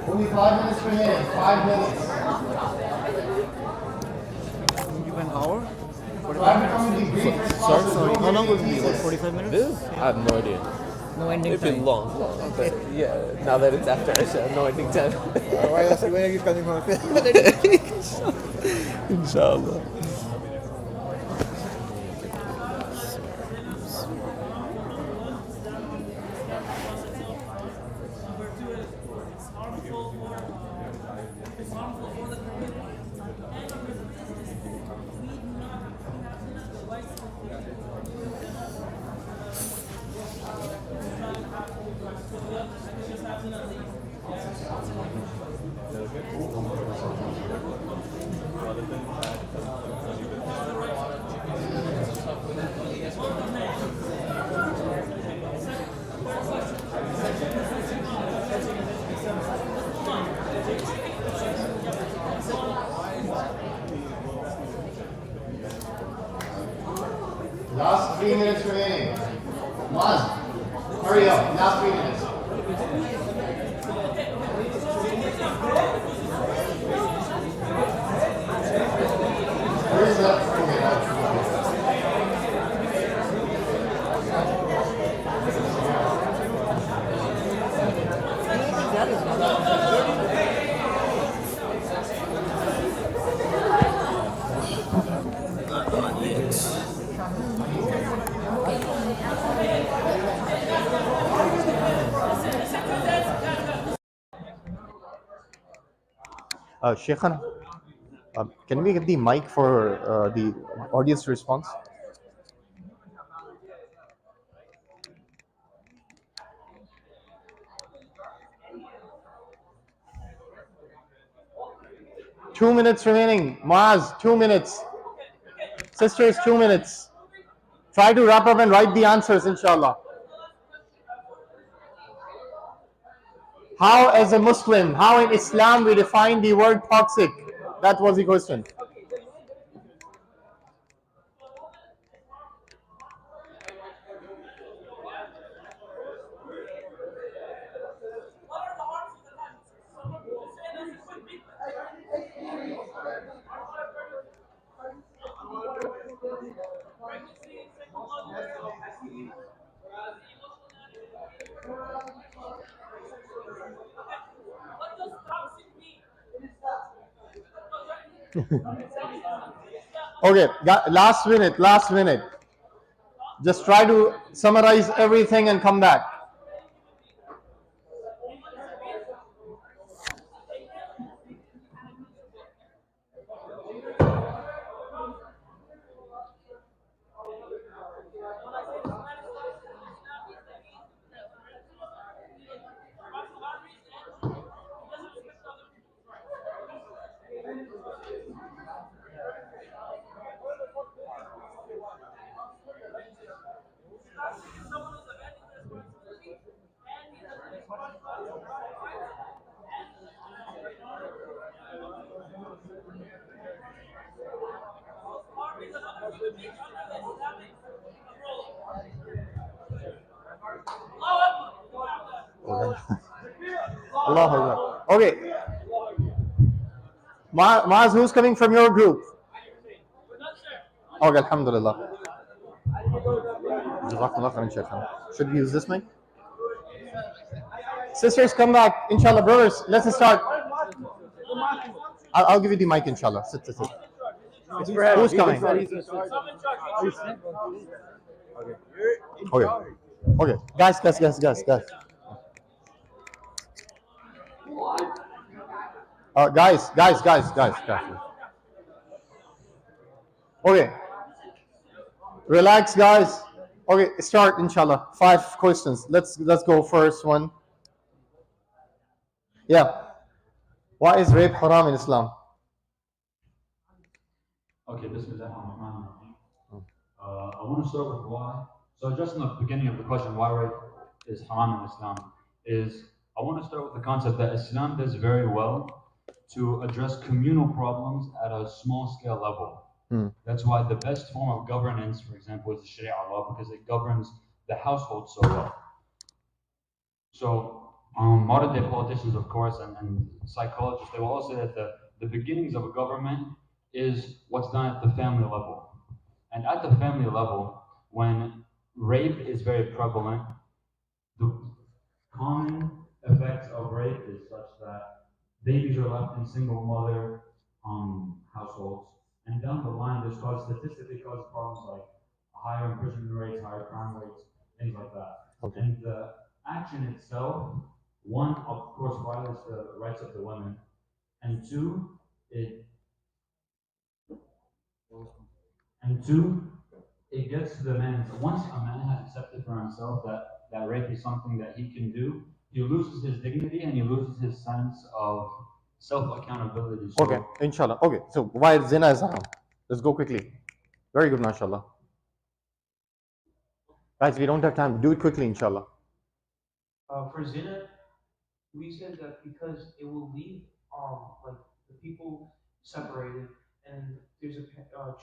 Only 5 minutes remaining. 5 minutes. Give an hour? Sorry? How long will it be? About 45 minutes? This? I have no idea. No ending It'd be time. long. But yeah, now that it's after Isha, I have no ending time. Why are you coming home? Inshallah. Last 3 minutes remaining. Maz, hurry up. Last 3 minutes. Where is that? Sheikhana, can we get the mic for the audience response? Two minutes remaining. Maz, 2 minutes. Sisters, 2 minutes. Try to wrap up and write the answers, inshallah. How, as a Muslim, how in Islam we define the word toxic? That was the question. Okay, last minute. Just try to summarize everything and come back. Allah Akbar. Okay. Maz, who's coming from your group? Okay, Alhamdulillah. Jazakallah khairan, Shaykhana. Should we use this mic? Sisters, come back. Inshallah, brothers, let's start. I'll give you the mic, inshallah. Sit. Who's coming? Okay. Guys. Guys. Okay. Relax, guys. Okay, start, inshallah. 5 questions. Let's go. First one. Yeah. Why is rape haram in Islam? Okay, Bismillah ar-Rahman ar-Rahim. I want to start with why. So just in the beginning of the question, why rape is haram in Islam, I want to start with the concept that Islam does very well to address communal problems at a small scale level. That's why the best form of governance, for example, is the Sharia law, because it governs the household so well. So modern day politicians, of course, and psychologists, they will all say that the beginnings of a government is what's done at the family level. And at the family level, when rape is very prevalent, the common effects of rape is such that babies are left in single mother households. And down the line, this statistically causes problems like higher imprisonment rates, higher crime rates, things like that. Okay. And the action itself, one, of course, violates the rights of the women, and two, it it gets to the man. Once a man has accepted for himself that rape is something that he can do, he loses his dignity and he loses his sense of self accountability. So, Okay, inshallah. Okay, so why zina is haram? Let's go quickly. Very good, mashallah. Guys, we don't have time. Do it quickly, inshallah. For zina, we said that because it will leave like the people separated, and there's a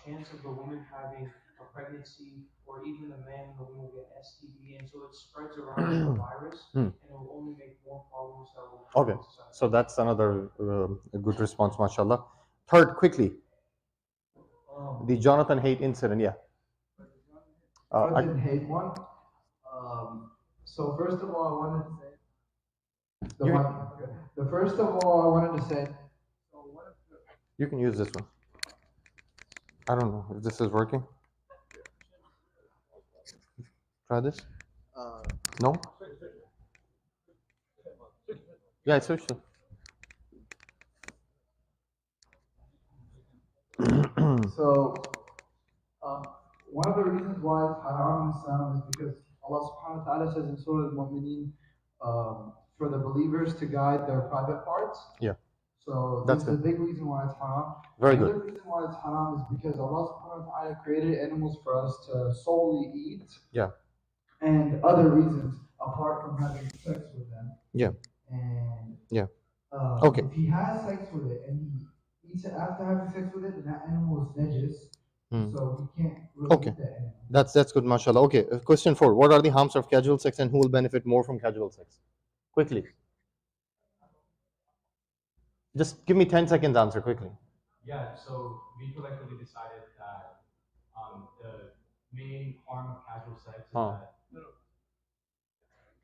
chance of the woman having a pregnancy, or even the man and the woman will get STD, and so it spreads around like a virus, and it will only make more problems that will. Okay, so that's another a good response, mashallah. Third, quickly, the Jonathan Haidt incident. Yeah. Jonathan Haidt one. So first of all, I wanted to say the first of all I wanted to say. You can use this one. I don't know if this is working. Try this. No. Yeah, it's switched. So one of the reasons why it's haram in Islam is because Allah subhanahu wa ta'ala says in Surah Al-Mu'mineen for the believers to guide their private parts. Yeah. So That's this is a big reason why it's haram. Very Another good. reason why it's haram is because Allah subhanahu wa ta'ala created animals for us to solely eat. Yeah. And other reasons apart from having sex with them. Yeah. And yeah. Okay. If he has sex with it and he eats it after having sex with it, then that animal is najis. So he can't really eat that animal. That's good, mashallah. Okay, question 4. What are the harms of casual sex and who will benefit more from casual sex? Quickly. Just give me 10 seconds answer quickly. Yeah, so we collectively decided that the main harm of casual sex is that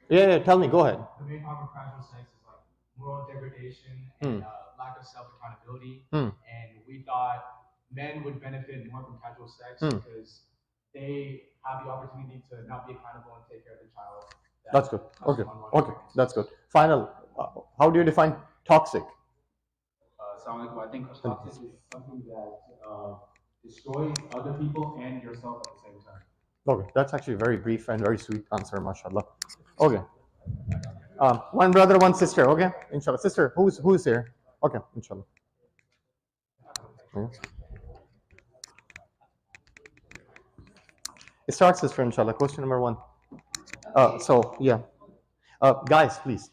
Yeah, tell me, go ahead. the main harm of casual sex is like moral degradation and lack of self-accountability. And we thought men would benefit more from casual sex because they have the opportunity to not be accountable and take care of the child. That's good. Okay, that's good. Final, how do you define toxic? I think toxic is something that destroys other people and yourself at the same time. Okay, that's actually a very brief and very sweet answer, mashallah. Okay. One brother, one sister, okay? Inshallah. Sister, who's here? Okay, inshallah. Okay. Start, sister, inshallah. Question number 1. So, yeah. Guys, please.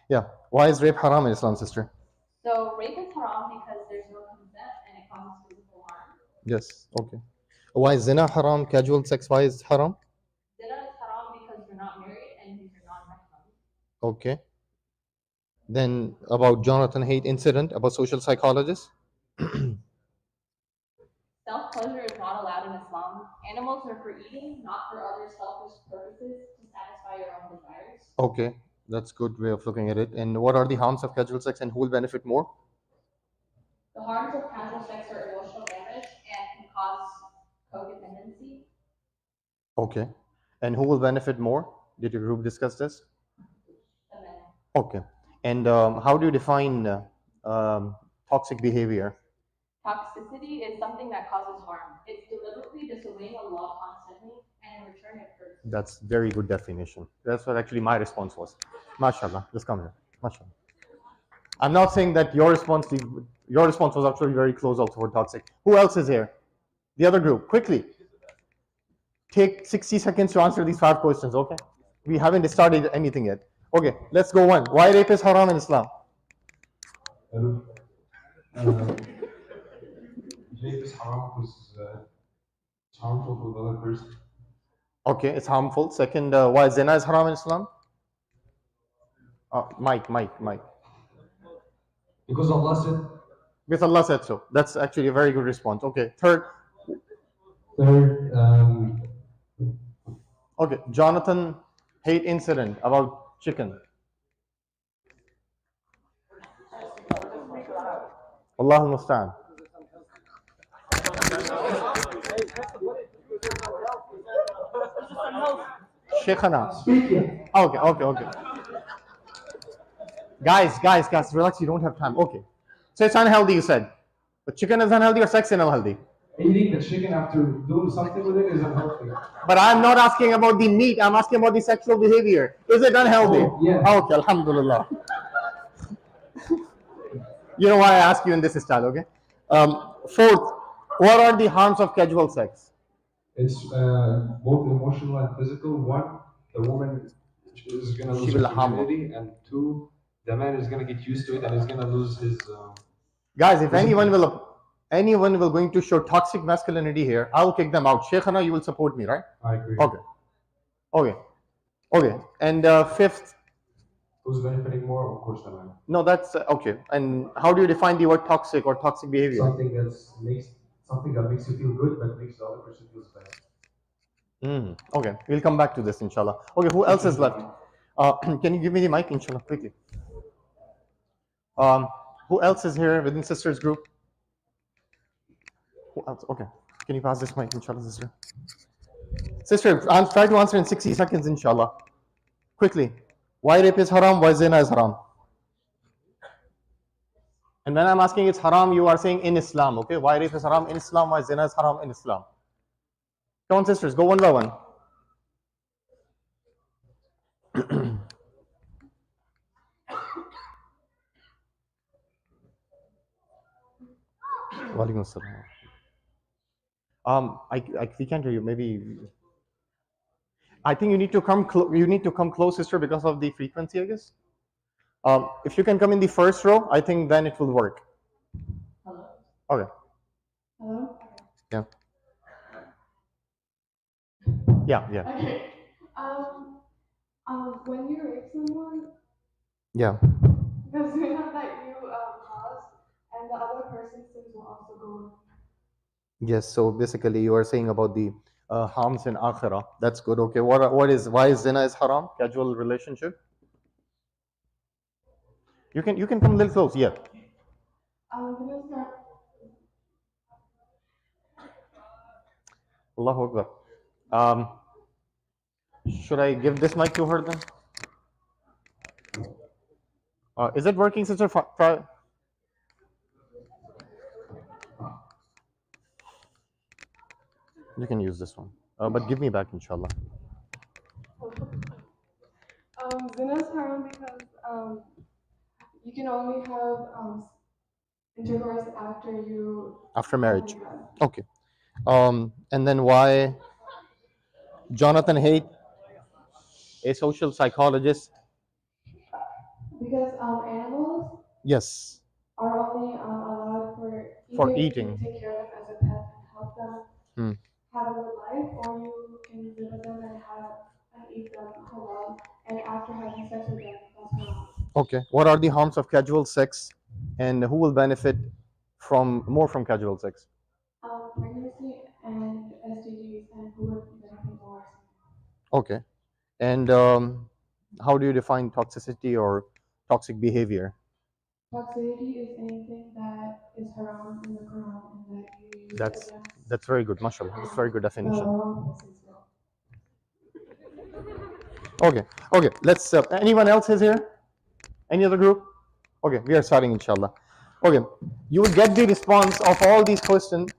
Yeah. Why is rape haram in Islam, sister? So rape is haram because there's no consent and it causes physical harm. Yes, okay. Why is zina haram? Casual sex, why is haram? Zina is haram because you're not married and you're non-mahram. Okay. Then about Jonathan Haidt incident, about social psychologists. Self-pleasure is not allowed in Islam. Animals are for eating, not for other selfish purposes to satisfy your own desires. Okay, that's good way of looking at it. And what are the harms of casual sex and who will benefit more? The harms of casual sex are emotional damage and can cause codependency. Okay. And who will benefit more? Did your group discuss this? The men. Okay. And how do you define toxic behavior? Toxicity is something that causes harm. It's deliberately disobeying Allah constantly, and in return it hurts. That's very good definition. That's what actually my response was. MashaAllah. Just come here. MashaAllah. I'm not saying that your response was actually very close also for toxic. Who else is here? The other group. Quickly. Take 60 seconds to answer these 5 questions, okay? We haven't started anything yet. Okay, let's go on. Why rape is haram in Islam? Rape is haram because it's harmful for the other person. Okay, it's harmful. Second, why zina is haram in Islam? Mike. Because Allah said. Because Allah said so. That's actually a very good response. Okay. Third. Okay. Jonathan hate incident about chicken. Allahu Mustaan. Sheikhana. Speaking. Okay. Guys, relax. You don't have time. Okay. So it's unhealthy, you said. But chicken is unhealthy or sex is unhealthy? Eating the chicken after doing something with it is unhealthy. But I'm not asking about the meat. I'm asking about the sexual behavior. Is it unhealthy? Oh, yeah. Okay, alhamdulillah. You know why I ask you in this style, okay? Fourth, what are the harms of casual sex? It's both emotional and physical. One, the woman is going to lose her femininity, and two, the man is going to get used to it and is going to lose his. Guys, if anyone will going to show toxic masculinity here, I'll kick them out. Sheikhana, you will support me, right? I agree. Okay. And fifth. Who's benefiting more? Of course, the man. No, that's okay. And how do you define the word toxic or toxic behavior? Something that makes you feel good, but makes the other person feel bad. Okay, we'll come back to this, inshallah. Okay, who else is left? Can you give me the mic, inshallah, quickly? Who else is here within sisters group? Who else? Okay, can you pass this mic, inshallah, sister? Sister, I'll try to answer in 60 seconds, inshallah. Quickly. Why rape is haram? Why zina is haram? And when I'm asking it's haram, you are saying in Islam, okay? Why rape is haram in Islam? Why zina is haram in Islam? Come on, sisters, go one by one. Walaikum assalam. We can't hear you. Maybe. I think you need to come. You need to come close, sister, because of the frequency, I guess. If you can come in the first row, I think then it will work. Hello? Okay. Hello? Yeah. Yeah. Okay. When you rape someone, Yeah. the zina that you caused and the other person's sins will also go. Yes. So basically, you are saying about the harms in akhirah. That's good. Okay. Why is zina is haram? Casual relationship. You can come a little close. Yeah. Allahu Akbar. Should I give this mic to her then? Is it working, sister? Try. You can use this one, but give me back, inshallah. Zina is haram because you can only have intercourse after marriage. Okay. And then why Jonathan Haidt, a social psychologist? Because animals. Yes. Are only allowed for eating. Take care of them as a pet and help them have a good life, or you can live with them and eat them halal, and after having sex with them, that's haram. Okay. What are the harms of casual sex, and who will benefit more from casual sex? Pregnancy and STDs, and who would benefit more? Okay. And how do you define toxicity or toxic behavior? Toxicity is anything that is haram in the Quran and that you use That's very good, mashallah. That's very good definition. Okay. Let's. Anyone else is here? Any other group? Okay, we are starting, inshallah. Okay, you will get the response of all these questions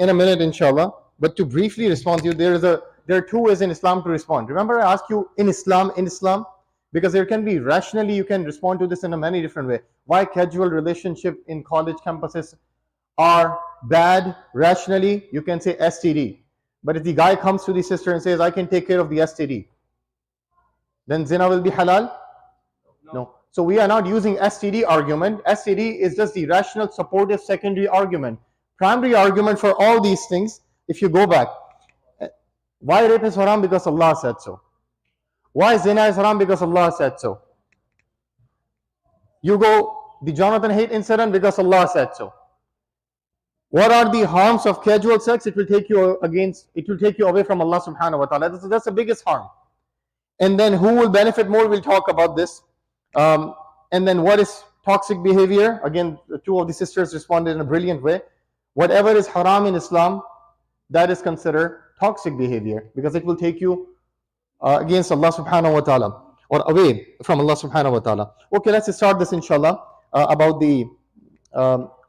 in a minute, inshallah. But to briefly respond to you, there are two ways in Islam to respond. Remember, I asked you in Islam, because there can be rationally you can respond to this in a many different way. Why casual relationship in college campuses are bad? Rationally, you can say STD. But if the guy comes to the sister and says, "I can take care of the STD," then zina will be halal? No. So we are not using STD argument. STD is just the rational, supportive, secondary argument. Primary argument for all these things, if you go back, why rape is haram? Because Allah said so. Why zina is haram? Because Allah said so. You go the Jonathan Haidt incident because Allah said so. What are the harms of casual sex? It will take you away from Allah subhanahu wa ta'ala. That's the biggest harm. And then who will benefit more? We'll talk about this. And then what is toxic behavior? Again, the two of the sisters responded in a brilliant way. Whatever is haram in Islam, that is considered toxic behavior because it will take you against Allah subhanahu wa ta'ala or away from Allah subhanahu wa ta'ala. Okay, let's start this inshallah about the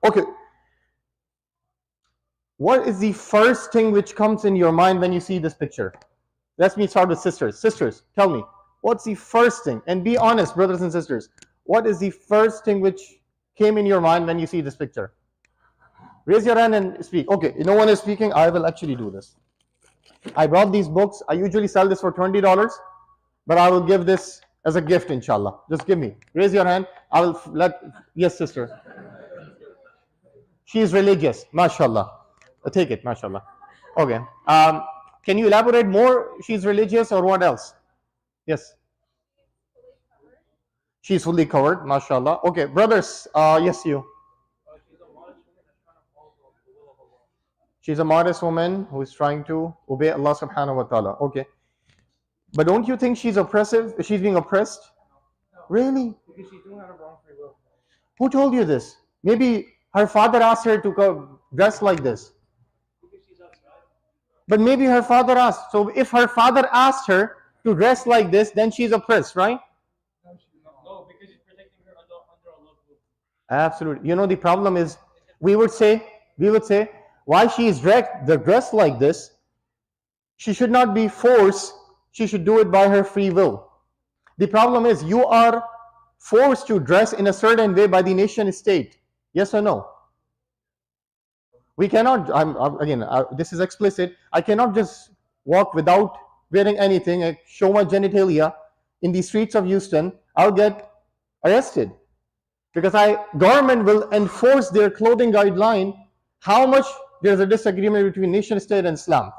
okay. What is the first thing which comes in your mind when you see this picture? Let me start with sisters. Sisters, tell me, what's the first thing? And be honest, brothers and sisters. What is the first thing which came in your mind when you see this picture? Raise your hand and speak. Okay, no one is speaking. I will actually do this. I brought these books. I usually sell this for $20, but I will give this as a gift, inshallah. Just give me. Raise your hand. I will let. Yes, sister. She is religious. MashaAllah. Take it, MashaAllah. Okay. Can you elaborate more? She's religious or what else? Yes. She's fully covered, MashaAllah. Okay, brothers. Yes, you. She's a modest woman who is trying to obey Allah subhanahu wa ta'ala. Okay. But don't you think she's oppressive? She's being oppressed? No. Really? Because she's doing it of her own free will. Who told you this? Maybe her father asked her to go dress like this. Because she's outside. But maybe her father asked. So if her father asked her to dress like this, then she's oppressed, right? No, because she's protecting her under Allah's will. Absolutely. You know, the problem is we would say, why she is dressed like this, she should not be forced, she should do it by her free will. The problem is you are forced to dress in a certain way by the nation state. Yes or no? We cannot, this is explicit, I cannot just walk without wearing anything, show my genitalia in the streets of Houston, I'll get arrested. Because government will enforce their clothing guideline, how much there's a disagreement between nation state and Islam.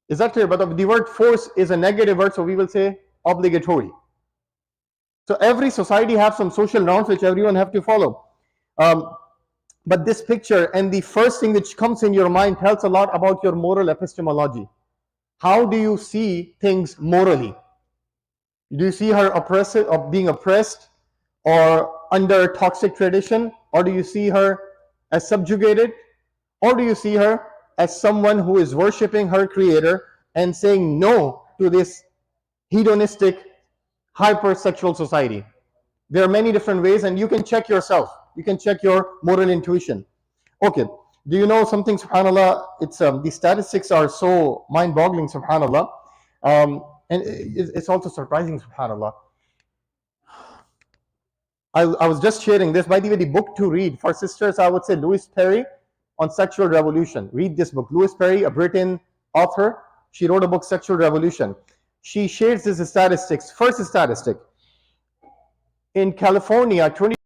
Is that clear? But the word force is a negative word, so we will say obligatory. So every society has some social norms which everyone have to follow. But this picture and the first thing which comes in your mind tells a lot about your moral epistemology. How do you see things morally? Do you see her being oppressed or under toxic tradition? Or do you see her as subjugated? Or do you see her as someone who is worshipping her creator and saying no to this hedonistic, hypersexual society? There are many different ways, and you can check yourself. You can check your moral intuition. Okay, do you know something, subhanAllah? It's the statistics are so mind-boggling, subhanAllah. And it's also surprising, subhanAllah. I was just sharing this. By the way, the book to read for sisters, I would say Louise Perry on sexual revolution. Read this book. Louise Perry, a Britain author, she wrote a book, Sexual Revolution. She shares this statistics. First statistic. In California, 20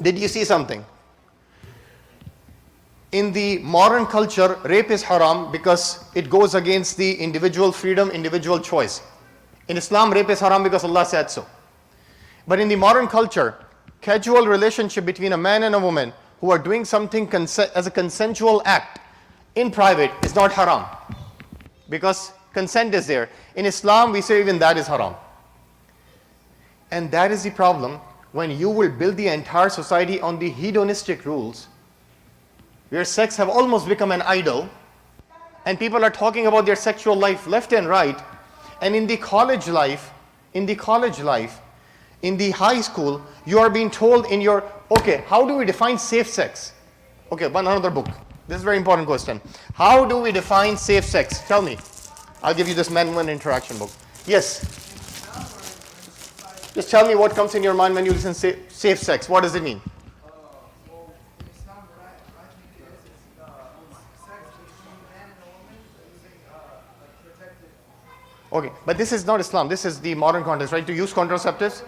Did you see something? In the modern culture, rape is haram because it goes against the individual freedom, individual choice. In Islam, rape is haram because Allah said so. But in the modern culture, casual relationship between a man and a woman who are doing something as a consensual act in private is not haram because consent is there. In Islam, we say even that is haram. And that is the problem when you will build the entire society on the hedonistic rules, where sex have almost become an idol, and people are talking about their sexual life left and right, and in the college life, in the high school, you are being told okay, how do we define safe sex? Okay, another book. This is a very important question. How do we define safe sex? Tell me. I'll give you this man-woman interaction book. Yes. Just tell me what comes in your mind when you listen to safe sex. What does it mean? Okay, but this is not Islam. This is the modern context, right? To use contraceptives.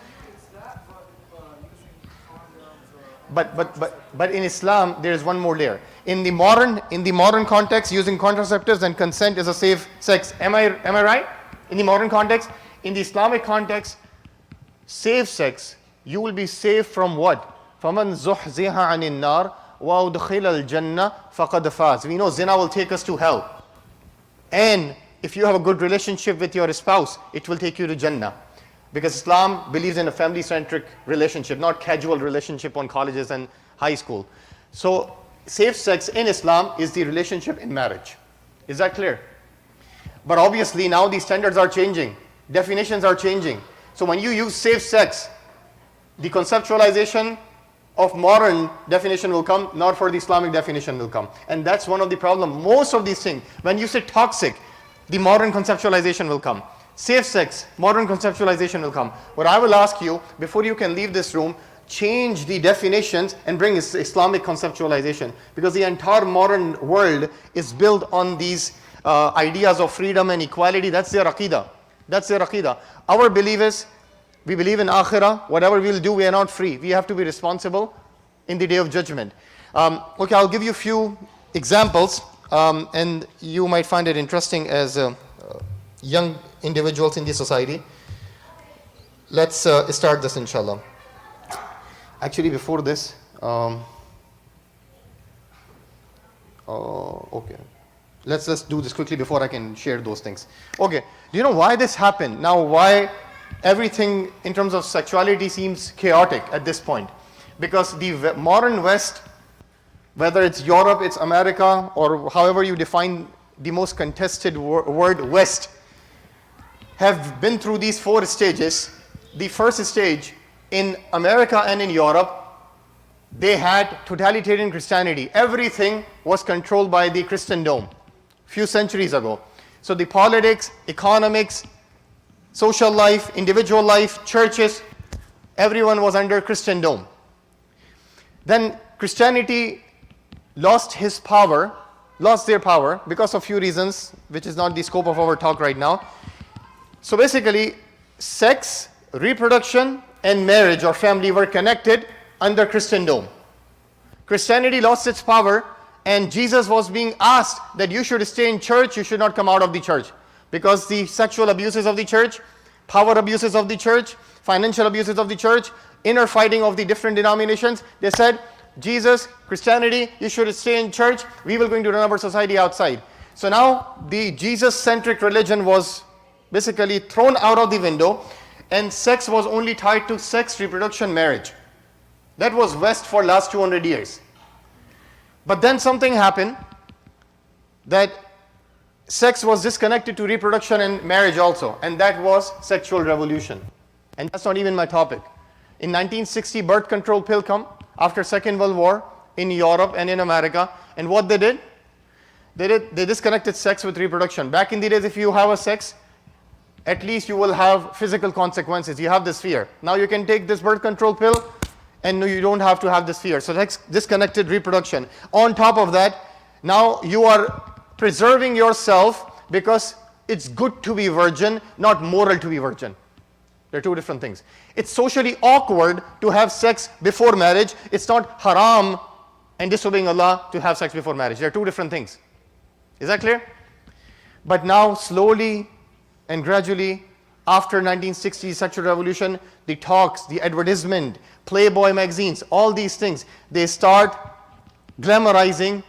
But in Islam, there is one more layer. In the modern context, using contraceptives and consent is a safe sex. Am I right? In the modern context, in the Islamic context, safe sex, you will be safe from what? فَمَنْ زُحْزِحَ عَنِ النَّارِ وَأُدْخِلَ الْجَنَّةِ فَقَدْ فَازَ. We know zina will take us to hell. And if you have a good relationship with your spouse, it will take you to Jannah. Because Islam believes in a family-centric relationship, not casual relationship on colleges and high school. So safe sex in Islam is the relationship in marriage. Is that clear? But obviously now the standards are changing. Definitions are changing. So when you use safe sex, the conceptualization of modern definition will come, not for the Islamic definition will come. And that's one of the problems. Most of these things, when you say toxic, the modern conceptualization will come. Safe sex, modern conceptualization will come. What I will ask you, before you can leave this room, change the definitions and bring Islamic conceptualization. Because the entire modern world is built on these ideas of freedom and equality. That's their aqidah. That's their aqidah. Our belief is, we believe in akhirah. Whatever we'll do, we are not free. We have to be responsible in the day of judgment. Okay, I'll give you a few examples. And you might find it interesting as young individuals in the society. Let's start this, inshallah. Actually, before this, okay. Let's do this quickly before I can share those things. Okay, do you know why this happened? Now, why everything in terms of sexuality seems chaotic at this point? Because the modern West, whether it's Europe, it's America, or however you define the most contested word West, have been through these 4 stages. The first stage, in America and in Europe, they had totalitarian Christianity. Everything was controlled by the Christendom few centuries ago. So the politics, economics, social life, individual life, churches, everyone was under Christendom. Then Christianity lost their power because of few reasons, which is not the scope of our talk right now. So basically, sex, reproduction, and marriage or family were connected under Christendom. Christianity lost its power, and Jesus was being asked that you should stay in church, you should not come out of the church. Because the sexual abuses of the church, power abuses of the church, financial abuses of the church, inner fighting of the different denominations, they said, Jesus, Christianity, you should stay in church, we will going to run our society outside. So now the Jesus-centric religion was basically thrown out of the window, and sex was only tied to sex, reproduction, marriage. That was West for last 200 years. But then something happened that sex was disconnected to reproduction and marriage also, and that was sexual revolution. And that's not even my topic. In 1960, birth control pill come after Second World War in Europe and in America, and what they did? They disconnected sex with reproduction. Back in the days, if you have a sex, at least you will have physical consequences. You have this fear. Now you can take this birth control pill, and you don't have to have this fear. So that's disconnected reproduction. On top of that, now you are preserving yourself because it's good to be virgin, not moral to be virgin. They're two different things. It's socially awkward to have sex before marriage. It's not haram and disobeying Allah to have sex before marriage. They're two different things. Is that clear? But now, slowly and gradually, after 1960s sexual revolution, the talks, the advertisement, Playboy magazines, all these things, they start glamorizing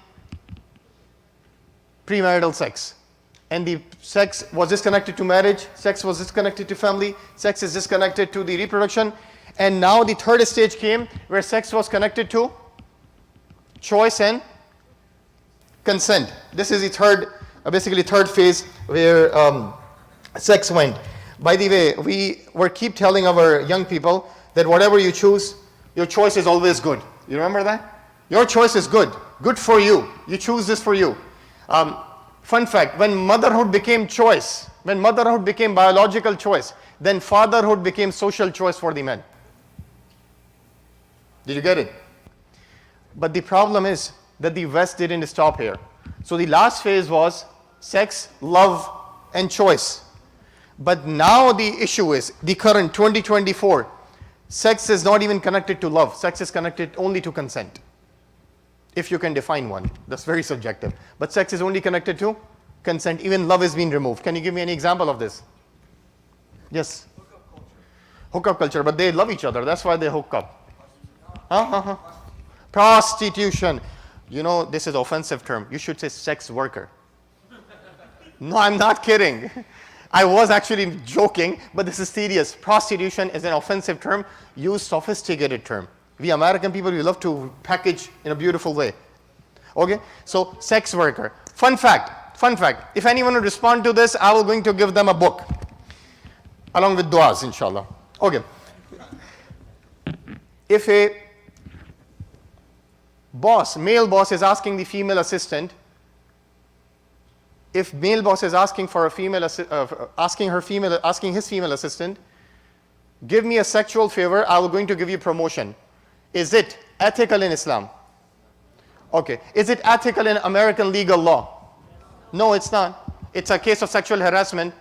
premarital sex. And the sex was disconnected to marriage, sex was disconnected to family, sex is disconnected to the reproduction. And now the third stage came where sex was connected to choice and consent. This is the third, basically third phase where sex went. By the way, we keep telling our young people that whatever you choose, your choice is always good. You remember that? Your choice is good. Good for you. You choose this for you. Fun fact, when motherhood became choice, when motherhood became biological choice, then fatherhood became social choice for the men. Did you get it? But the problem is that the West didn't stop here. So the last phase was sex, love, and choice. But now the issue is, the current 2024, sex is not even connected to love. Sex is connected only to consent. If you can define one, that's very subjective. But sex is only connected to consent. Even love is being removed. Can you give me any example of this? Yes. Hookup culture, but they love each other. That's why they hook up. Prostitution. You know, this is an offensive term. You should say sex worker. No, I'm not kidding. I was actually joking, but this is serious. Prostitution is an offensive term. Use sophisticated term. We American people, we love to package in a beautiful way. Okay? So, sex worker. Fun fact. If anyone would respond to this, I will going to give them a book. Along with du'as, inshallah. Okay. If a male boss is asking the female assistant, if male boss is asking for a female, asking his female assistant, give me a sexual favor, I will going to give you promotion. Is it ethical in Islam? Okay. Is it ethical in American legal law? No, it's not. It's a case of sexual harassment.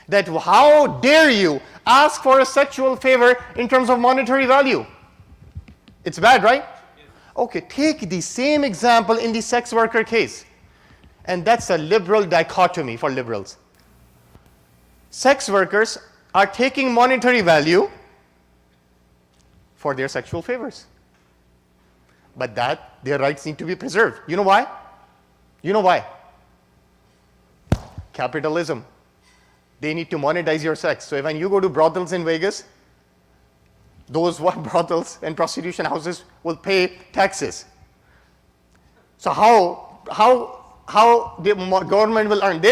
That how dare you ask for a sexual favor in terms of monetary value? It's bad, right? Okay, take the same example in the sex worker case. And that's a liberal dichotomy for liberals. Sex workers are taking monetary value for their sexual favors. But their rights need to be preserved. You know why? Capitalism. They need to monetize your sex. So when you go to brothels in Vegas, those brothels and prostitution houses will pay taxes. So how the government will earn?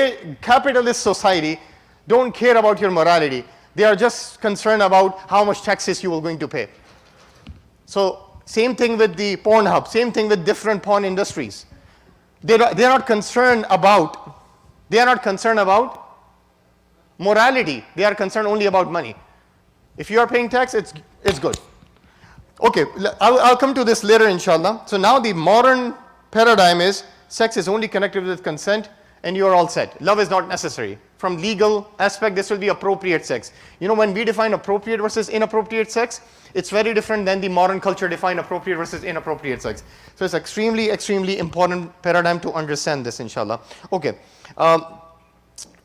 Capitalist society don't care about your morality. They are just concerned about how much taxes you are going to pay. So same thing with the Pornhub, same thing with different porn industries. They are not concerned about morality. They are concerned only about money. If you are paying tax, it's good. Okay, I'll come to this later, inshallah. So now the modern paradigm is sex is only connected with consent, and you are all set. Love is not necessary. From legal aspect, this will be appropriate sex. You know, when we define appropriate versus inappropriate sex, it's very different than the modern culture define appropriate versus inappropriate sex. So it's extremely, extremely important paradigm to understand this, inshallah. Okay.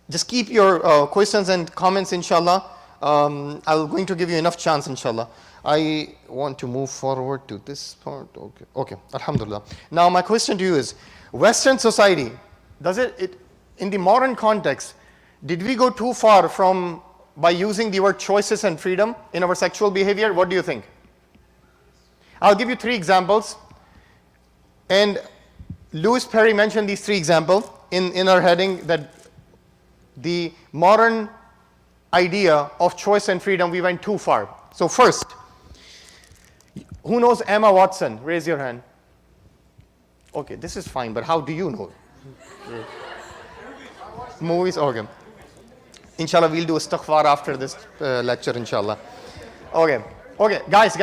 Just keep your questions and comments, inshallah. I'm going to give you enough chance, inshallah. I want to move forward to this part. Okay, alhamdulillah. Now my question to you is, Western society, in the modern context, did we go too far by using the word choices and freedom in our sexual behavior? What do you think? I'll give you 3 examples. And Louis Perry mentioned these 3 examples in our heading that the modern idea of choice and freedom, we went too far. So first, who knows Emma Watson? Raise your hand. Okay, this is fine, but how do you know? Movies? Okay. Inshallah, we'll do istighfar after this lecture, inshallah. Okay, guys.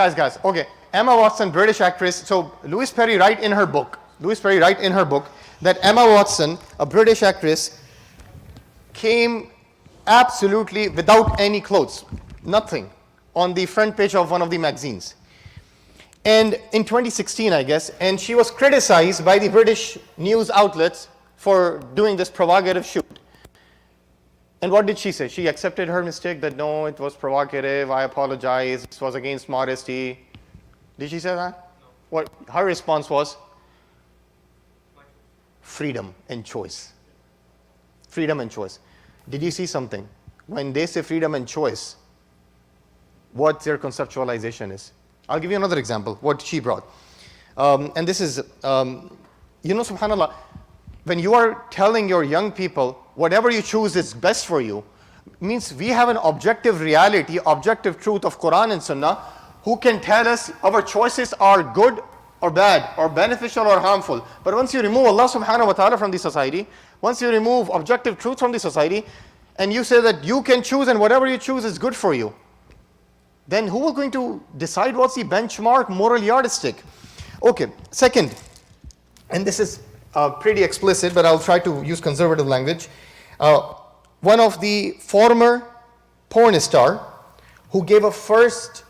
Okay, Emma Watson, British actress. So Louis Perry write in her book that Emma Watson, a British actress, came absolutely without any clothes. nothing, on the front page of one of the magazines. And in 2016, I guess, and she was criticized by the British news outlets for doing this provocative shoot. And what did she say? She accepted her mistake, that no, it was provocative, I apologize, this was against modesty. Did she say that? What her response was? Freedom and choice. Freedom and choice. Did you see something? When they say freedom and choice, what their conceptualization is. I'll give you another example, what she brought. And this is, subhanAllah, when you are telling your young people, whatever you choose is best for you, means we have an objective reality, objective truth of Quran and Sunnah, who can tell us our choices are good or bad, or beneficial or harmful. But once you remove Allah subhanahu wa ta'ala from the society, once you remove objective truth from the society, and you say that you can choose and whatever you choose is good for you, then who is going to decide what's the benchmark moral yardstick? Okay, second, and this is pretty explicit, but I'll try to use conservative language. One of the former porn star who gave a first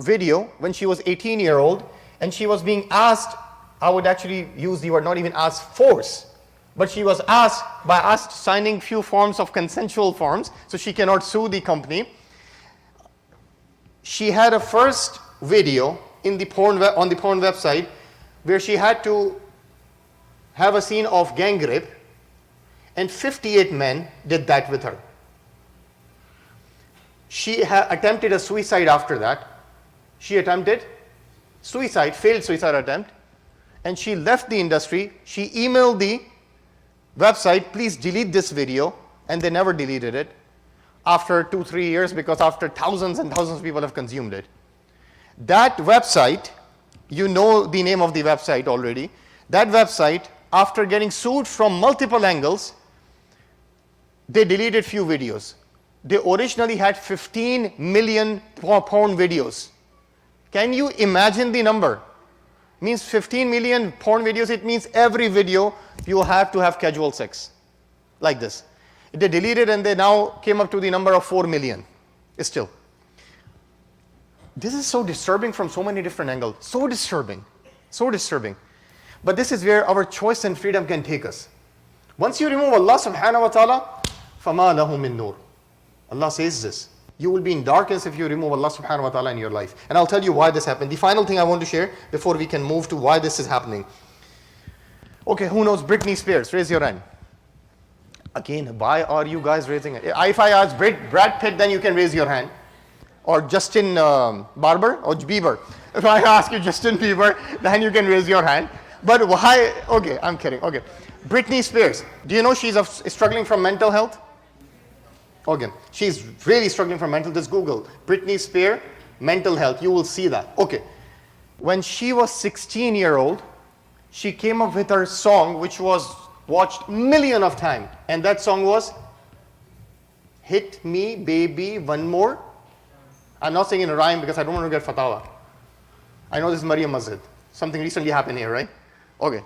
video when she was 18-year-old, and she was being asked, I would actually use the word not even asked, force, but she was asked by us signing few forms of consensual forms, so she cannot sue the company. She had a first video in the on the porn website where she had to have a scene of gang rape, and 58 men did that with her. She attempted a suicide after that. She attempted suicide, failed suicide attempt, and she left the industry. She emailed the website, please delete this video, and they never deleted it after 2-3 years, because after thousands and thousands of people have consumed it. That website, you know the name of the website already, that website, after getting sued from multiple angles, they deleted few videos. They originally had 15 million porn videos. Can you imagine the number? Means 15 million porn videos, it means every video you have to have casual sex. Like this. They deleted and they now came up to the number of 4 million. Still. This is so disturbing from so many different angles. So disturbing. So disturbing. But this is where our choice and freedom can take us. Once you remove Allah subhanahu wa ta'ala, فَمَا لَهُ مِن نُور. Allah says this. You will be in darkness if you remove Allah subhanahu wa ta'ala in your life. And I'll tell you why this happened. The final thing I want to share before we can move to why this is happening. Okay, who knows Britney Spears? Raise your hand. Again, why are you guys raising it? If I ask Brad Pitt, then you can raise your hand. Or Justin Barber or Bieber. If I ask you Justin Bieber, then you can raise your hand. But why? Okay, I'm kidding. Okay. Britney Spears. Do you know she's struggling from mental health? Okay. She's really struggling from mental. Just Google Britney Spears mental health. You will see that. Okay. When she was 16-year-old, she came up with her song, which was watched millions of times. And that song was Hit Me Baby One More. I'm not saying in a rhyme because I don't want to get fatwa. I know this is Maryam Masjid. Something recently happened here, right? Okay.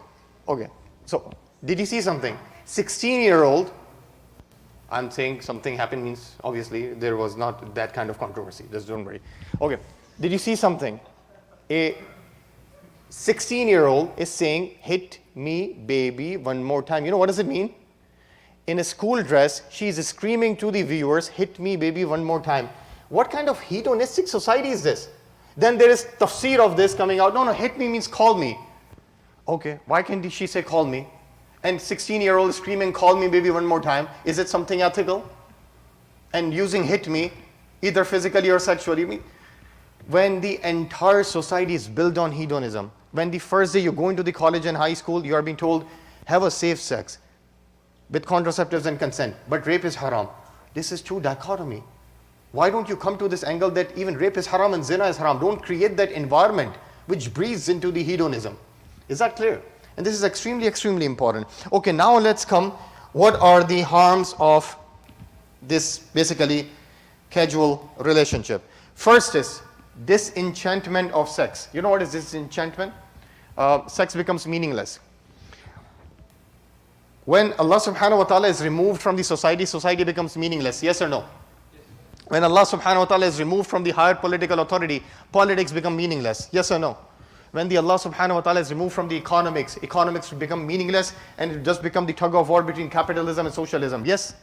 Okay. So, did you see something? 16-year-old, I'm saying something happened means obviously there was not that kind of controversy. Just don't worry. Okay. Did you see something? A 16-year-old is saying, hit me baby one more time. You know what does it mean? In a school dress, she's screaming to the viewers, hit me baby one more time. What kind of hedonistic society is this? Then there is tafsir of this coming out. No, hit me means call me. Okay, why can't she say call me? And 16-year-old is screaming, call me baby one more time. Is it something ethical? And using hit me, either physically or sexually. When the entire society is built on hedonism, when the first day you go into the college and high school, you are being told, have a safe sex with contraceptives and consent, but rape is haram. This is true dichotomy. Why don't you come to this angle that even rape is haram and zina is haram? Don't create that environment which breathes into the hedonism. Is that clear? And this is extremely, extremely important. Okay, now let's come. What are the harms of this basically casual relationship? First is disenchantment of sex. You know what is disenchantment? Sex becomes meaningless. When Allah subhanahu wa ta'ala is removed from the society, society becomes meaningless. Yes or no? When Allah subhanahu wa ta'ala is removed from the higher political authority, politics become meaningless. Yes or no? When the Allah subhanahu wa ta'ala is removed from the economics become meaningless and it just become the tug of war between capitalism and socialism. Yes?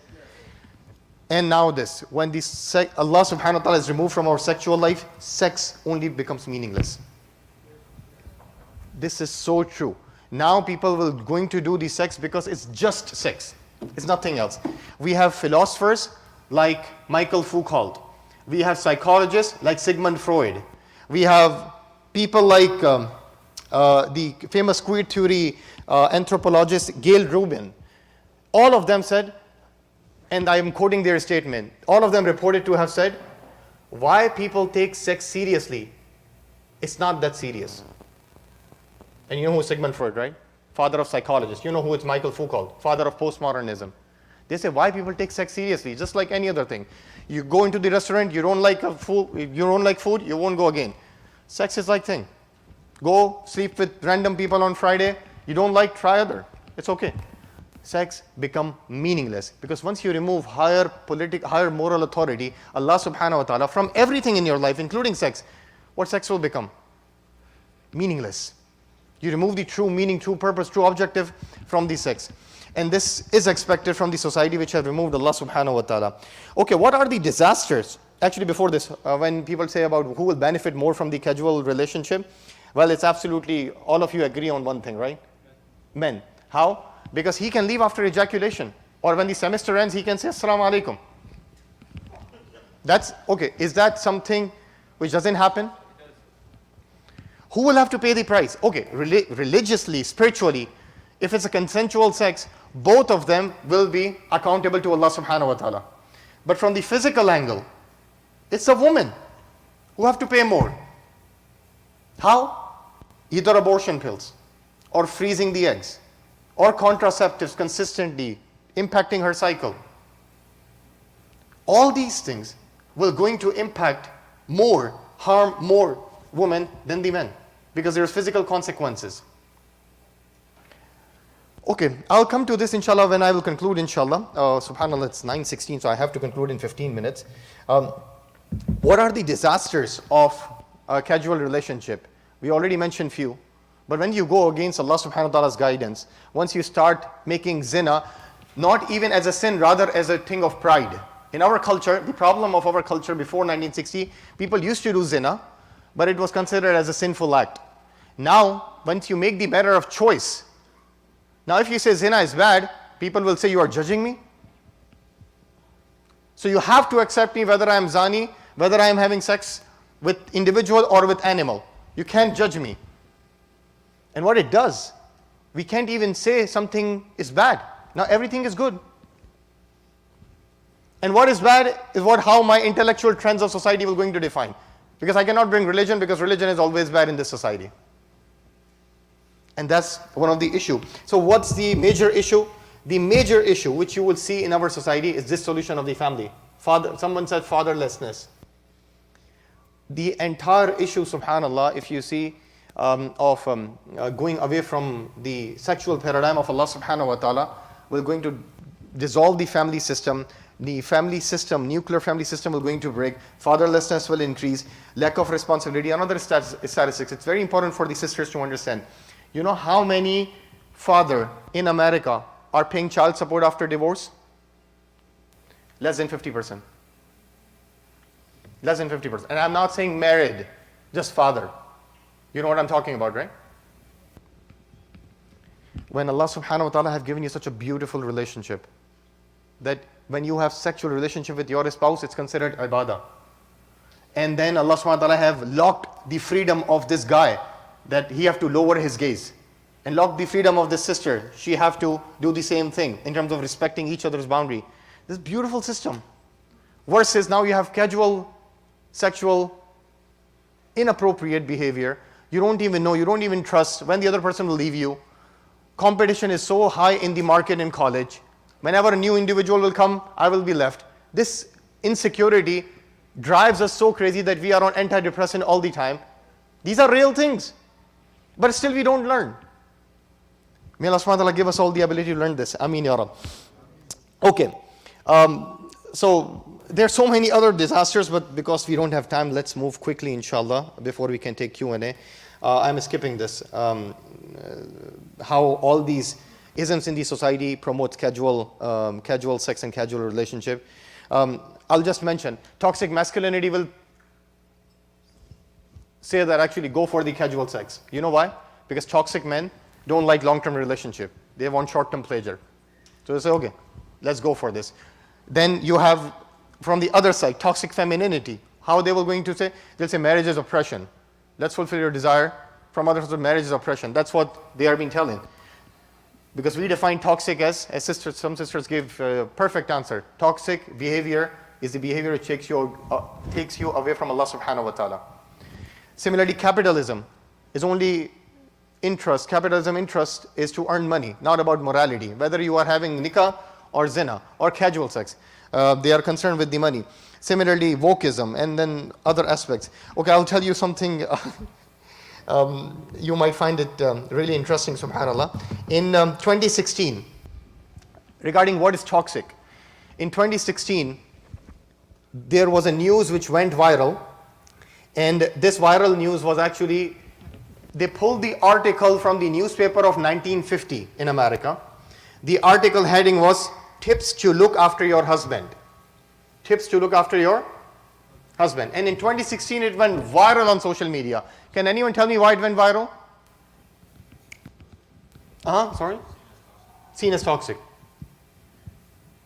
And now this, when Allah subhanahu wa ta'ala is removed from our sexual life, sex only becomes meaningless. This is so true. Now people will going to do the sex because it's just sex. It's nothing else. We have philosophers like Michael Foucault. We have psychologists like Sigmund Freud. We have people like the famous queer theory anthropologist Gail Rubin. All of them said, and I am quoting their statement, all of them reported to have said, why people take sex seriously? It's not that serious. And you know who is Sigmund Freud, right? Father of psychologists. You know who is Michael Foucault, father of postmodernism. They say why people take sex seriously, just like any other thing. You go into the restaurant, you don't like food, you won't go again. Sex is like thing. Go sleep with random people on Friday, you don't like, try other. It's okay. Sex become meaningless because once you remove higher moral authority, Allah subhanahu wa ta'ala, from everything in your life, including sex, what sex will become? Meaningless. You remove the true meaning, true purpose, true objective from the sex. And this is expected from the society which have removed Allah subhanahu wa ta'ala. Okay, what are the disasters? Actually, before this, when people say about who will benefit more from the casual relationship, well, it's absolutely, all of you agree on one thing, right? Men. How? Because he can leave after ejaculation. Or when the semester ends, he can say, Assalamu alaikum. That's, okay, is that something which doesn't happen? Who will have to pay the price? Okay, religiously, spiritually, if it's a consensual sex, both of them will be accountable to Allah subhanahu wa ta'ala. But from the physical angle, it's a woman who have to pay more. How? Either abortion pills, or freezing the eggs, or contraceptives consistently impacting her cycle. All these things will going to impact more, harm more women than the men, because there's physical consequences. Okay, I'll come to this inshallah when I will conclude inshallah. Subhanallah, it's 9:16, so I have to conclude in 15 minutes. What are the disasters of a casual relationship? We already mentioned few, but when you go against Allah subhanahu wa ta'ala's guidance, once you start making zina, not even as a sin, rather as a thing of pride. In our culture, the problem of our culture before 1960, people used to do zina, but it was considered as a sinful act. Now, once you make the matter of choice, now if you say zina is bad, people will say you are judging me. So you have to accept me whether I am zani, whether I am having sex with individual or with animal. You can't judge me. And what it does, we can't even say something is bad. Now everything is good. And what is bad is how my intellectual trends of society will going to define. Because I cannot bring religion, because religion is always bad in this society. And that's one of the issue. So what's the major issue? The major issue which you will see in our society is dissolution of the family. Someone said fatherlessness. The entire issue, subhanallah, if you see, of going away from the sexual paradigm of Allah subhanahu wa ta'ala, will going to dissolve the family system. The family system, nuclear family system will going to break. Fatherlessness will increase. Lack of responsibility. Another statistics. It's very important for the sisters to understand. You know how many fathers in America are paying child support after divorce? Less than 50%. Less than 50%. And I'm not saying married, just father. You know what I'm talking about, right? When Allah subhanahu wa ta'ala have given you such a beautiful relationship, that when you have sexual relationship with your spouse, it's considered ibadah. And then Allah subhanahu wa ta'ala have locked the freedom of this guy, that he have to lower his gaze. And lock the freedom of this sister. She have to do the same thing in terms of respecting each other's boundary. This beautiful system. Versus now you have casual, sexual, inappropriate behavior. You don't even know, you don't even trust when the other person will leave you. Competition is so high in the market in college. Whenever a new individual will come, I will be left. This insecurity drives us so crazy that we are on antidepressant all the time. These are real things. But still we don't learn. May Allah subhanahu wa ta'ala give us all the ability to learn this. Ameen ya Rab. Okay. So there are so many other disasters, but because we don't have time, let's move quickly, inshallah, before we can take Q&A. I'm skipping this. How all these isms in the society promote casual sex and casual relationship. I'll just mention, toxic masculinity will say that actually go for the casual sex. You know why? Because toxic men don't like long-term relationship. They want short-term pleasure. So they say, okay, let's go for this. Then you have, from the other side, toxic femininity. How they were going to say? They'll say marriage is oppression. Let's fulfill your desire. From others, marriage is oppression. That's what they are being telling. Because we define toxic as sisters, some sisters give a perfect answer. Toxic behavior is the behavior that takes you away from Allah subhanahu wa ta'ala. Similarly, capitalism is only interest. Capitalism interest is to earn money, not about morality. Whether you are having nikah or zina or casual sex, they are concerned with the money. Similarly, wokeism and then other aspects. Okay, I'll tell you something. You might find it really interesting, subhanAllah. In 2016, regarding what is toxic, in 2016, there was a news which went viral, and this viral news was actually, they pulled the article from the newspaper of 1950 in America. The article heading was, "Tips to look after your husband." Tips to look after your husband. And in 2016, it went viral on social media. Can anyone tell me why it went viral? Sorry? Seen as toxic.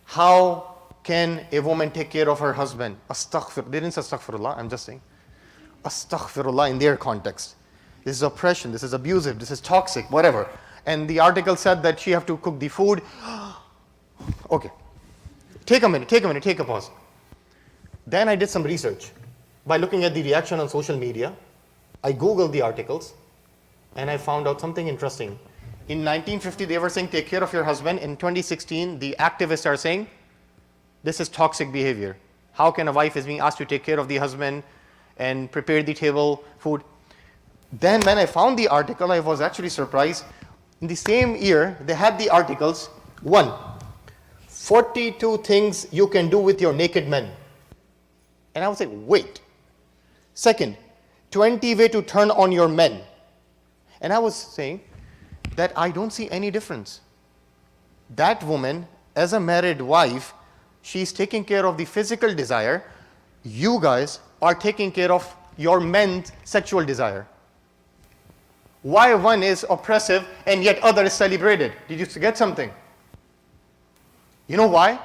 How can a woman take care of her husband? Astaghfir. They didn't say astaghfirullah, I'm just saying. Astaghfirullah in their context. This is oppression, this is abusive, this is toxic, whatever. And the article said that she have to cook the food. Okay. Take a minute, take a pause. Then I did some research. By looking at the reaction on social media, I Googled the articles, and I found out something interesting. In 1950, they were saying, take care of your husband. In 2016, the activists are saying, this is toxic behavior. How can a wife is being asked to take care of the husband and prepare the table, food? Then when I found the article, I was actually surprised. In the same year, they had the articles. 1, 42 things you can do with your naked men. And I was like, wait. Second, 20 ways to turn on your men. And I was saying that I don't see any difference. That woman, as a married wife, she's taking care of the physical desire. You guys are taking care of your men's sexual desire. Why one is oppressive and yet other is celebrated? Did you get something? You know why?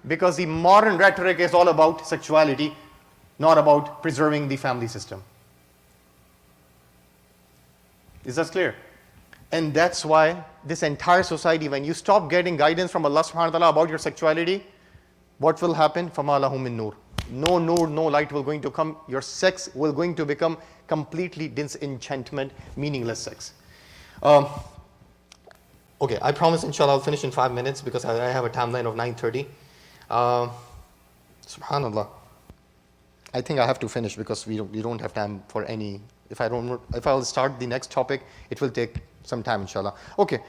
Because the modern rhetoric is all about sexuality, not about preserving the family system. Is that clear? And that's why this entire society, when you stop getting guidance from Allah subhanahu wa ta'ala about your sexuality, what will happen? فَمَا لَهُم مِّن نُور. No nur, no light will going to come. Your sex will going to become completely disenchantment, meaningless sex. Okay, I promise inshallah I'll finish in 5 minutes because I have a timeline of 9:30. Subhanallah. I think I have to finish because we don't have time for any. If I'll start the next topic, it will take some time, inshallah. Okay,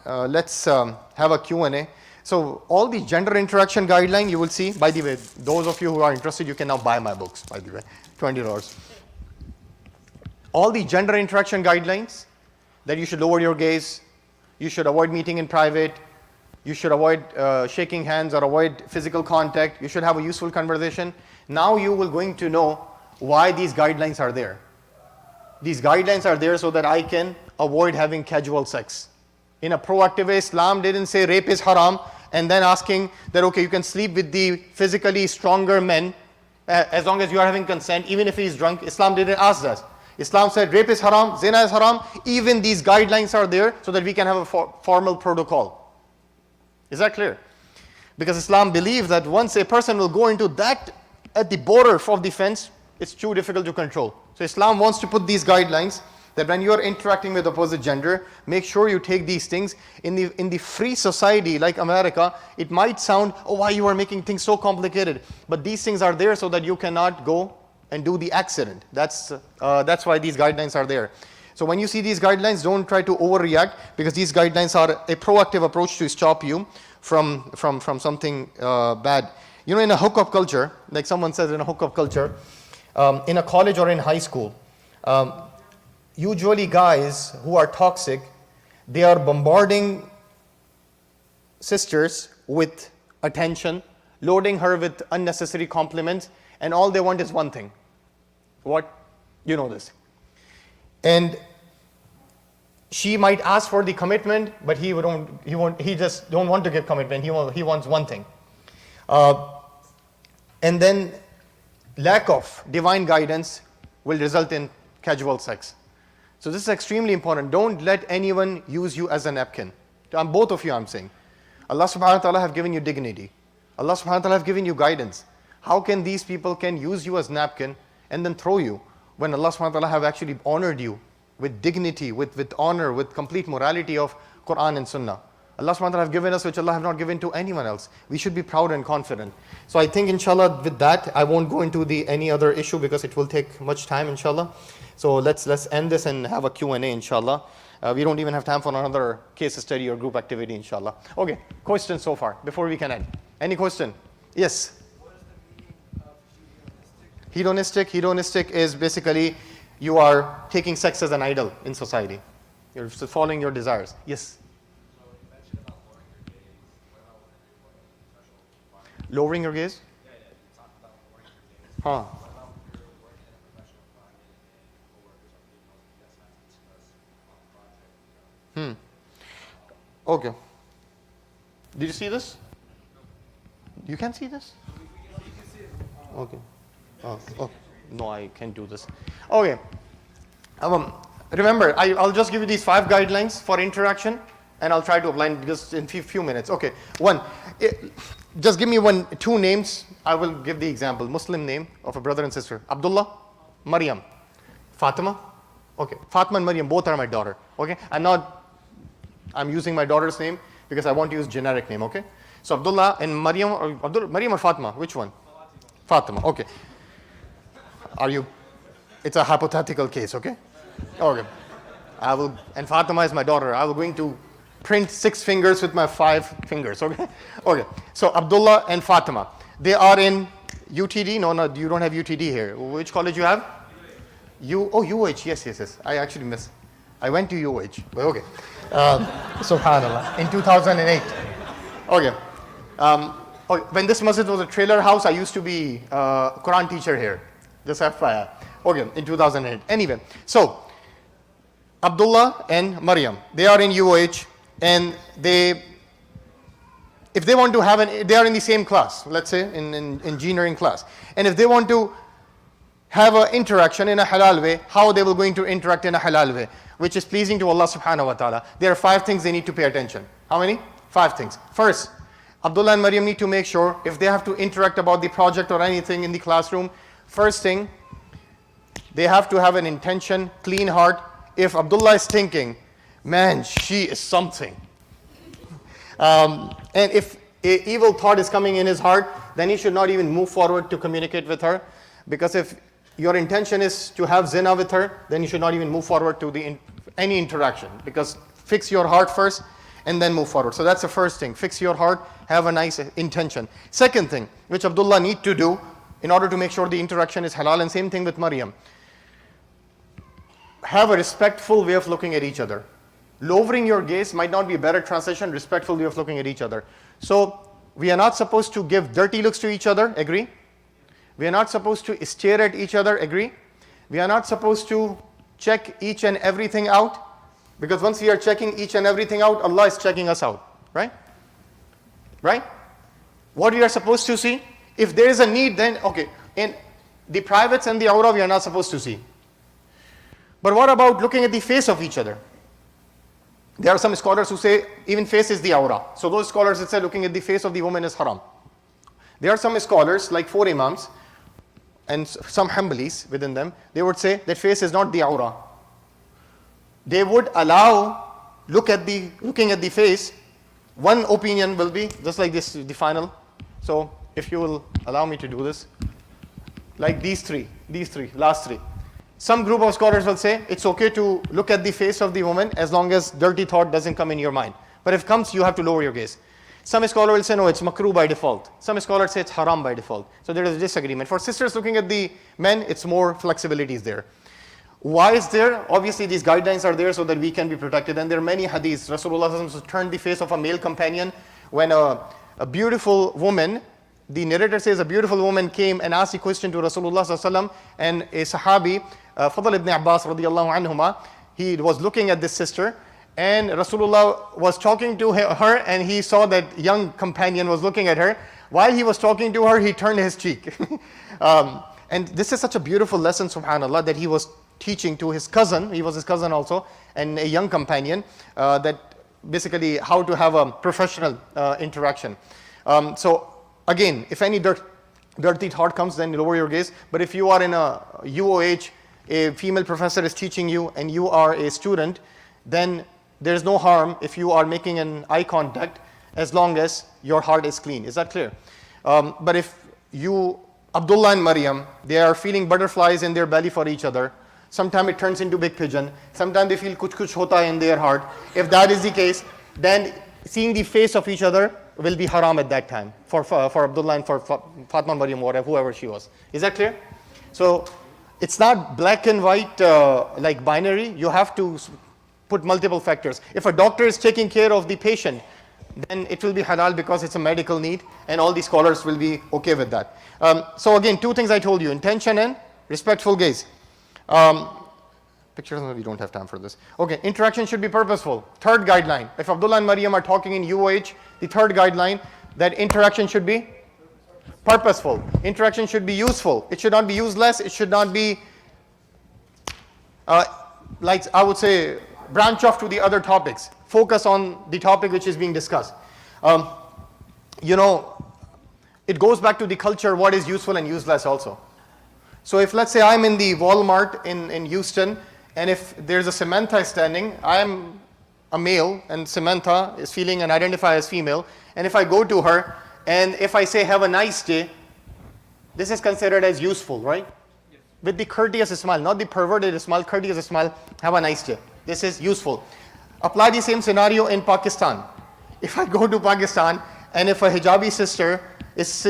let's have a Q&A. So all the gender interaction guideline, you will see, by the way, those of you who are interested, you can now buy my books, by the way, $20. All the gender interaction guidelines, that you should lower your gaze, you should avoid meeting in private, you should avoid shaking hands or avoid physical contact, you should have a useful conversation. Now you will going to know why these guidelines are there. These guidelines are there so that I can avoid having casual sex. In a proactive way, Islam didn't say rape is haram and then asking that, okay, you can sleep with the physically stronger men as long as you are having consent, even if he is drunk. Islam didn't ask that. Islam said rape is haram, zina is haram. Even these guidelines are there so that we can have a formal protocol. Is that clear? Because Islam believes that once a person will go into that at the border of the fence, it's too difficult to control. So Islam wants to put these guidelines that when you are interacting with opposite gender, make sure you take these things. In the free society like America, it might sound, oh, why you are making things so complicated? But these things are there so that you cannot go and do the accident. That's why these guidelines are there. So when you see these guidelines, don't try to overreact, because these guidelines are a proactive approach to stop you from something bad. You know, in a hookup culture, like someone says in a hookup culture, in a college or in high school, usually guys who are toxic, they are bombarding sisters with attention, loading her with unnecessary compliments, and all they want is one thing. What? You know this. And she might ask for the commitment, but he just don't want to give commitment. He wants one thing. And then lack of divine guidance will result in casual sex. So this is extremely important. Don't let anyone use you as a napkin. Both of you, I'm saying. Allah subhanahu wa ta'ala have given you dignity. Allah subhanahu wa ta'ala have given you guidance. How can these people can use you as napkin and then throw you when Allah subhanahu wa ta'ala have actually honored you with dignity, with honor, with complete morality of Quran and Sunnah. Allah subhanahu wa ta'ala have given us which Allah have not given to anyone else. We should be proud and confident. So I think inshallah with that, I won't go into any other issue because it will take much time inshallah. So let's end this and have a Q&A inshallah. We don't even have time for another case study or group activity inshallah. Okay, questions so far before we can end. Any question? Yes? Hedonistic is basically you are taking sex as an idol in society. You're following your desires. Yes? Lowering your gaze? Huh. Okay. Did you see this? You can see this? Okay. Oh, no, I can't do this. Okay. Remember, I'll just give you these 5 guidelines for interaction, and I'll try to apply just in few minutes. Okay. One, just give me 2 names. I will give the example. Muslim name of a brother and sister. Abdullah, Maryam, Fatima. Okay. Fatima and Maryam, both are my daughter. Okay. I'm using my daughter's name because I want to use generic name. Okay. So Abdullah and Maryam, Maryam or Fatima? Which one? Fatima. Okay. It's a hypothetical case, okay? Okay. And Fatima is my daughter. I was going to print 6 fingers with my 5 fingers, okay? Okay. So Abdullah and Fatima, they are in UTD. No, you don't have UTD here. Which college you have? UH. Yes. I actually missed. I went to UH, but okay. Subhanallah. In 2008. Okay. When this masjid was a trailer house, I used to be a Quran teacher here. Just FYI. Okay, in 2008. Anyway, so Abdullah and Maryam, they are in UH, and if they want to they are in the same class, let's say in engineering class, and if they want to have an interaction in a halal way, how they will going to interact in a halal way, which is pleasing to Allah subhanahu wa ta'ala. There are 5 things they need to pay attention. How many? 5 things. First, Abdullah and Maryam need to make sure if they have to interact about the project or anything in the classroom, first thing, they have to have an intention, clean heart. If Abdullah is thinking, man, she is something, and if an evil thought is coming in his heart, then he should not even move forward to communicate with her. Because if your intention is to have zina with her, then you should not even move forward to any interaction. Because fix your heart first and then move forward. So that's the first thing. Fix your heart, have a nice intention. Second thing, which Abdullah need to do in order to make sure the interaction is halal, and same thing with Maryam. Have a respectful way of looking at each other. Lowering your gaze might not be a better translation, respectful way of looking at each other. So we are not supposed to give dirty looks to each other, agree? We are not supposed to stare at each other, agree? We are not supposed to check each and everything out, because once we are checking each and everything out, Allah is checking us out, right? Right? What we are supposed to see? If there is a need, then okay. In the privates and the aura, we are not supposed to see. But what about looking at the face of each other? There are some scholars who say even face is the aura. So those scholars that say looking at the face of the woman is haram. There are some scholars, like 4 imams, and some Hanbalis within them, they would say that face is not the aura. They would allow looking at the face. One opinion will be just like this, the final. So if you will allow me to do this, like these three, last 3. Some group of scholars will say it's okay to look at the face of the woman as long as dirty thought doesn't come in your mind. But if it comes, you have to lower your gaze. Some scholars will say no, it's makruh by default. Some scholars say it's haram by default. So there is a disagreement. For sisters looking at the men, it's more flexibility is there. Why is there? Obviously these guidelines are there so that we can be protected, and there are many hadiths. Rasulullah turned the face of a male companion when a beautiful woman, the narrator says a beautiful woman came and asked a question to Rasulullah and a Sahabi, Fadl ibn Abbas radiallahu anhuma, he was looking at this sister, and Rasulullah was talking to her, and he saw that young companion was looking at her. While he was talking to her, he turned his cheek. And this is such a beautiful lesson, subhanAllah, that he was teaching to his cousin. He was his cousin also, and a young companion, that basically how to have a professional interaction. So again, if any dirty thought comes, then lower your gaze. But if you are in a UOH, a female professor is teaching you, and you are a student, then there's no harm if you are making an eye contact, as long as your heart is clean. Is that clear? But if you, Abdullah and Maryam, they are feeling butterflies in their belly for each other, sometimes it turns into big pigeon, sometimes they feel kuch hota in their heart. If that is the case, then seeing the face of each other will be haram at that time for Abdullah and for Fatma, Maryam, whatever, whoever she was. Is that clear? So it's not black and white like binary. You have to put multiple factors. If a doctor is taking care of the patient, then it will be halal because it's a medical need, and all the scholars will be okay with that. So again, two things I told you: intention and respectful gaze. Pictures, we don't have time for this. Okay, interaction should be purposeful. Third guideline: if Abdullah and Maryam are talking in UOH, the third guideline, that interaction should be purposeful. Interaction should be useful. It should not be useless. It should not be like I would say, branch off to the other topics. Focus on the topic which is being discussed. It goes back to the culture, what is useful and useless also. So if, let's say, I'm in the Walmart in Houston, and if there's a Samantha standing, I am a male, and Samantha is feeling and identify as female, and if I go to her, and if I say, have a nice day, this is considered as useful, right? Yes. With the courteous smile, not the perverted smile, courteous smile, have a nice day. This is useful. Apply the same scenario in Pakistan. If I go to Pakistan, and if a hijabi sister is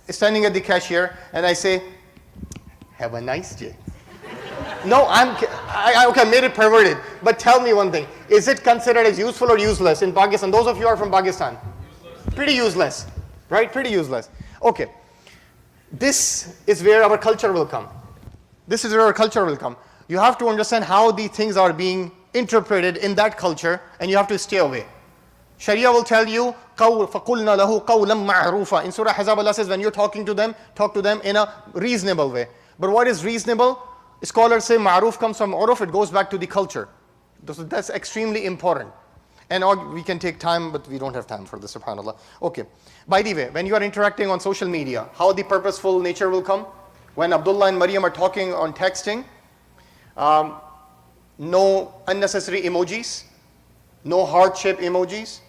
standing at the cashier, and I say, have a nice day. No, I made it perverted. But tell me one thing. Is it considered as useful or useless in Pakistan? Those of you who are from Pakistan. Useless. Pretty useless. Right? Pretty useless. Okay. This is where our culture will come. This is where our culture will come. You have to understand how these things are being interpreted in that culture, and you have to stay away. Sharia will tell you, فَقُلْنَا لَهُ قَوْلًا مَعْرُوفًا. In Surah Ahzab, Allah says, when you're talking to them, talk to them in a reasonable way. But what is reasonable? Scholars say ma'ruf comes from uruf, it goes back to the culture. That's extremely important. And we can take time, but we don't have time for this, subhanAllah. Okay. By the way, when you are interacting on social media, how the purposeful nature will come? When Abdullah and Maryam are talking on texting, no unnecessary emojis, no heart-shaped emojis.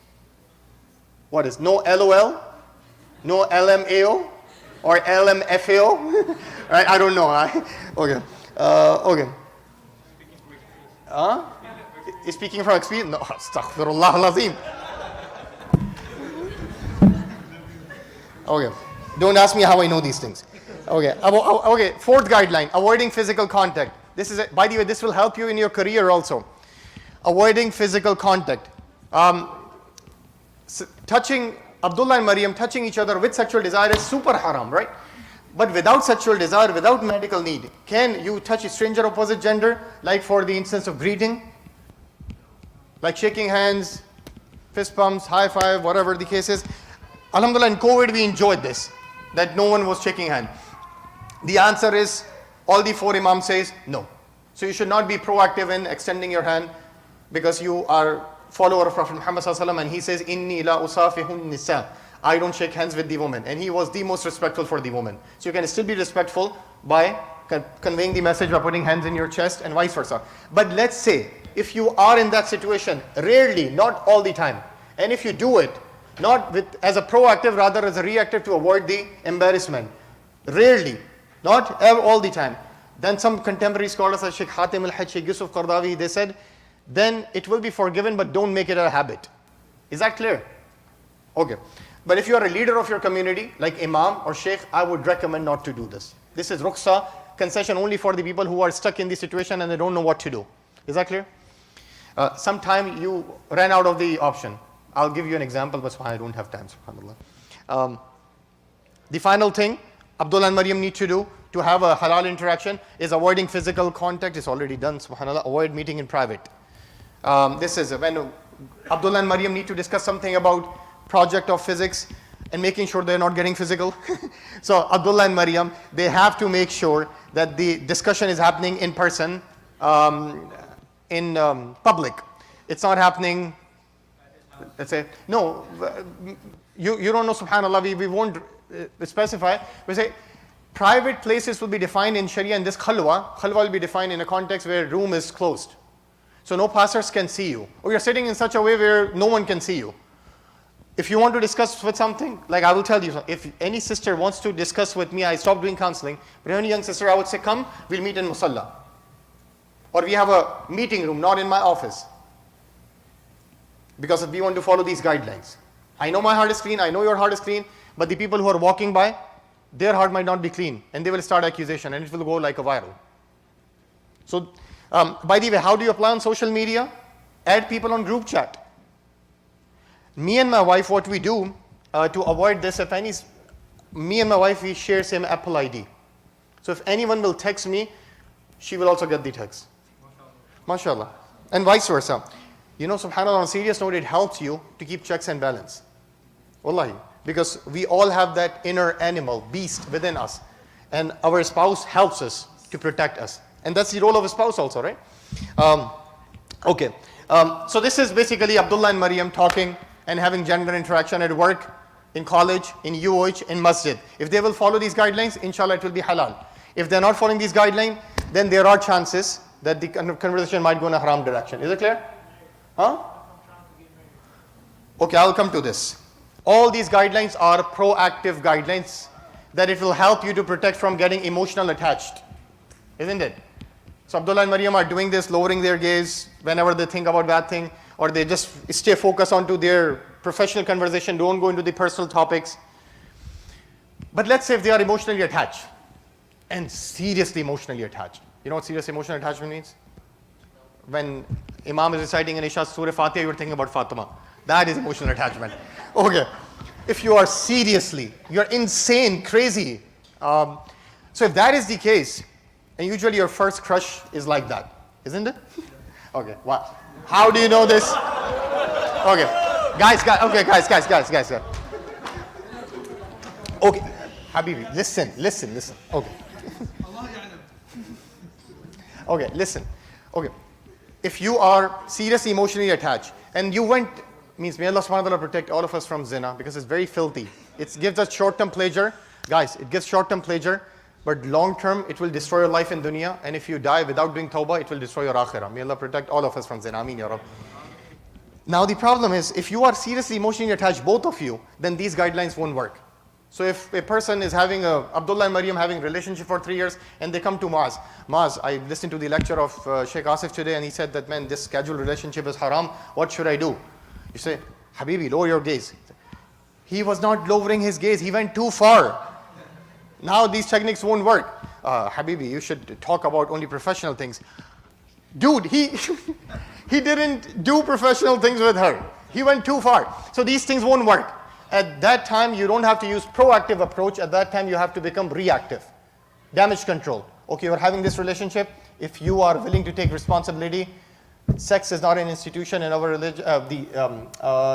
What is? No LOL, no LMAO, or LMFAO. Right? I don't know. Okay. Okay. Is speaking from experience? No, astaghfirullah al-azim. Okay. Don't ask me how I know these things. Okay. Okay. Fourth guideline: avoiding physical contact. This is, by the way, this will help you in your career also. Avoiding physical contact. Touching Abdullah and Maryam, touching each other with sexual desire is super haram, right? But without sexual desire, without medical need, can you touch a stranger opposite gender, like for the instance of greeting? Like shaking hands, fist bumps, high five, whatever the case is. Alhamdulillah, in COVID we enjoyed this, that no one was shaking hand. The answer is, all the four imams says no. So you should not be proactive in extending your hand, because you are follower of Prophet Muhammad sallallahu alaihi wasallam, and he says, Inni la usafihun nisa. I don't shake hands with the woman. And he was the most respectful for the woman. So you can still be respectful by conveying the message by putting hands in your chest and vice versa. But let's say, if you are in that situation, rarely, not all the time, and if you do it, not as a proactive, rather as a reactive to avoid the embarrassment, rarely, not all the time, then some contemporary scholars like Sheikh Hatim al-Hajj, Sheikh Yusuf Qardawi, they said, then it will be forgiven, but don't make it a habit. Is that clear? Okay. But if you are a leader of your community, like imam or sheikh, I would recommend not to do this. This is rukhsa, concession only for the people who are stuck in the situation and they don't know what to do. Is that clear? Sometime you ran out of the option. I'll give you an example, but I don't have time, subhanAllah. The final thing Abdullah and Maryam need to do to have a halal interaction is avoiding physical contact. It's already done, subhanAllah. Avoid meeting in private. This is when Abdullah and Maryam need to discuss something about project of physics and making sure they're not getting physical. So Abdullah and Maryam, they have to make sure that the discussion is happening in person, in public. It's not happening, let's say, no, you don't know, subhanAllah, we won't specify. We say private places will be defined in Sharia in this khalwa. Khalwa will be defined in a context where room is closed. So no passers can see you. Or you're sitting in such a way where no one can see you. If you want to discuss with something, like I will tell you, if any sister wants to discuss with me, I stopped doing counseling. But any young sister, I would say, come, we'll meet in Musalla. Or we have a meeting room, not in my office. Because we want to follow these guidelines. I know my heart is clean, I know your heart is clean, but the people who are walking by, their heart might not be clean, and they will start accusation, and it will go like a viral. So, by the way, how do you apply on social media? Add people on group chat. Me and my wife, what we do to avoid this, me and my wife, we share same Apple ID. So if anyone will text me, she will also get the text. MashaAllah. And vice versa. You know, subhanAllah, on a serious note, it helps you to keep checks and balance. Wallahi. Because we all have that inner animal, beast within us. And our spouse helps us to protect us. And that's the role of a spouse also, right? Okay. So this is basically Abdullah and Maryam talking and having gender interaction at work, in college, in UOH, in masjid. If they will follow these guidelines, inshallah it will be halal. If they're not following these guidelines, then there are chances that the conversation might go in a haram direction. Is it clear? Huh? Okay, I'll come to this. All these guidelines are proactive guidelines that it will help you to protect from getting emotional attached. Isn't it? So Abdullah and Maryam are doing this, lowering their gaze whenever they think about bad thing, or they just stay focused onto their professional conversation, don't go into the personal topics. But let's say if they are emotionally attached, and seriously emotionally attached. You know what serious emotional attachment means? When Imam is reciting in Isha Surah Fatiha, you're thinking about Fatima. That is emotional attachment. Okay. If you are seriously, you're insane, crazy. So if that is the case, and usually your first crush is like that, isn't it? Okay, what? How do you know this? Okay, guys. Okay, Habibi, listen. Okay. Okay, listen. Okay, if you are seriously emotionally attached, and you went, means may Allah subhanahu wa ta'ala protect all of us from zina, because it's very filthy. It gives us short-term pleasure. Guys, it gives short-term pleasure, but long-term, it will destroy your life in dunya, and if you die without doing tawbah, it will destroy your akhirah. May Allah protect all of us from zina. Ameen, Ya Rabb. Now the problem is, if you are seriously emotionally attached, both of you, then these guidelines won't work. So if a person is having Abdullah and Maryam having a relationship for 3 years, and they come to Maaz, I listened to the lecture of Sheikh Asif today, and he said that, man, this casual relationship is haram, what should I do? You say, Habibi, lower your gaze. He was not lowering his gaze, he went too far. Now these techniques won't work. Habibi, you should talk about only professional things. Dude, he didn't do professional things with her. He went too far. So these things won't work. At that time, you don't have to use proactive approach. At that time, you have to become reactive. Damage control. Okay, you're having this relationship. If you are willing to take responsibility, sex is not an institution in our religion.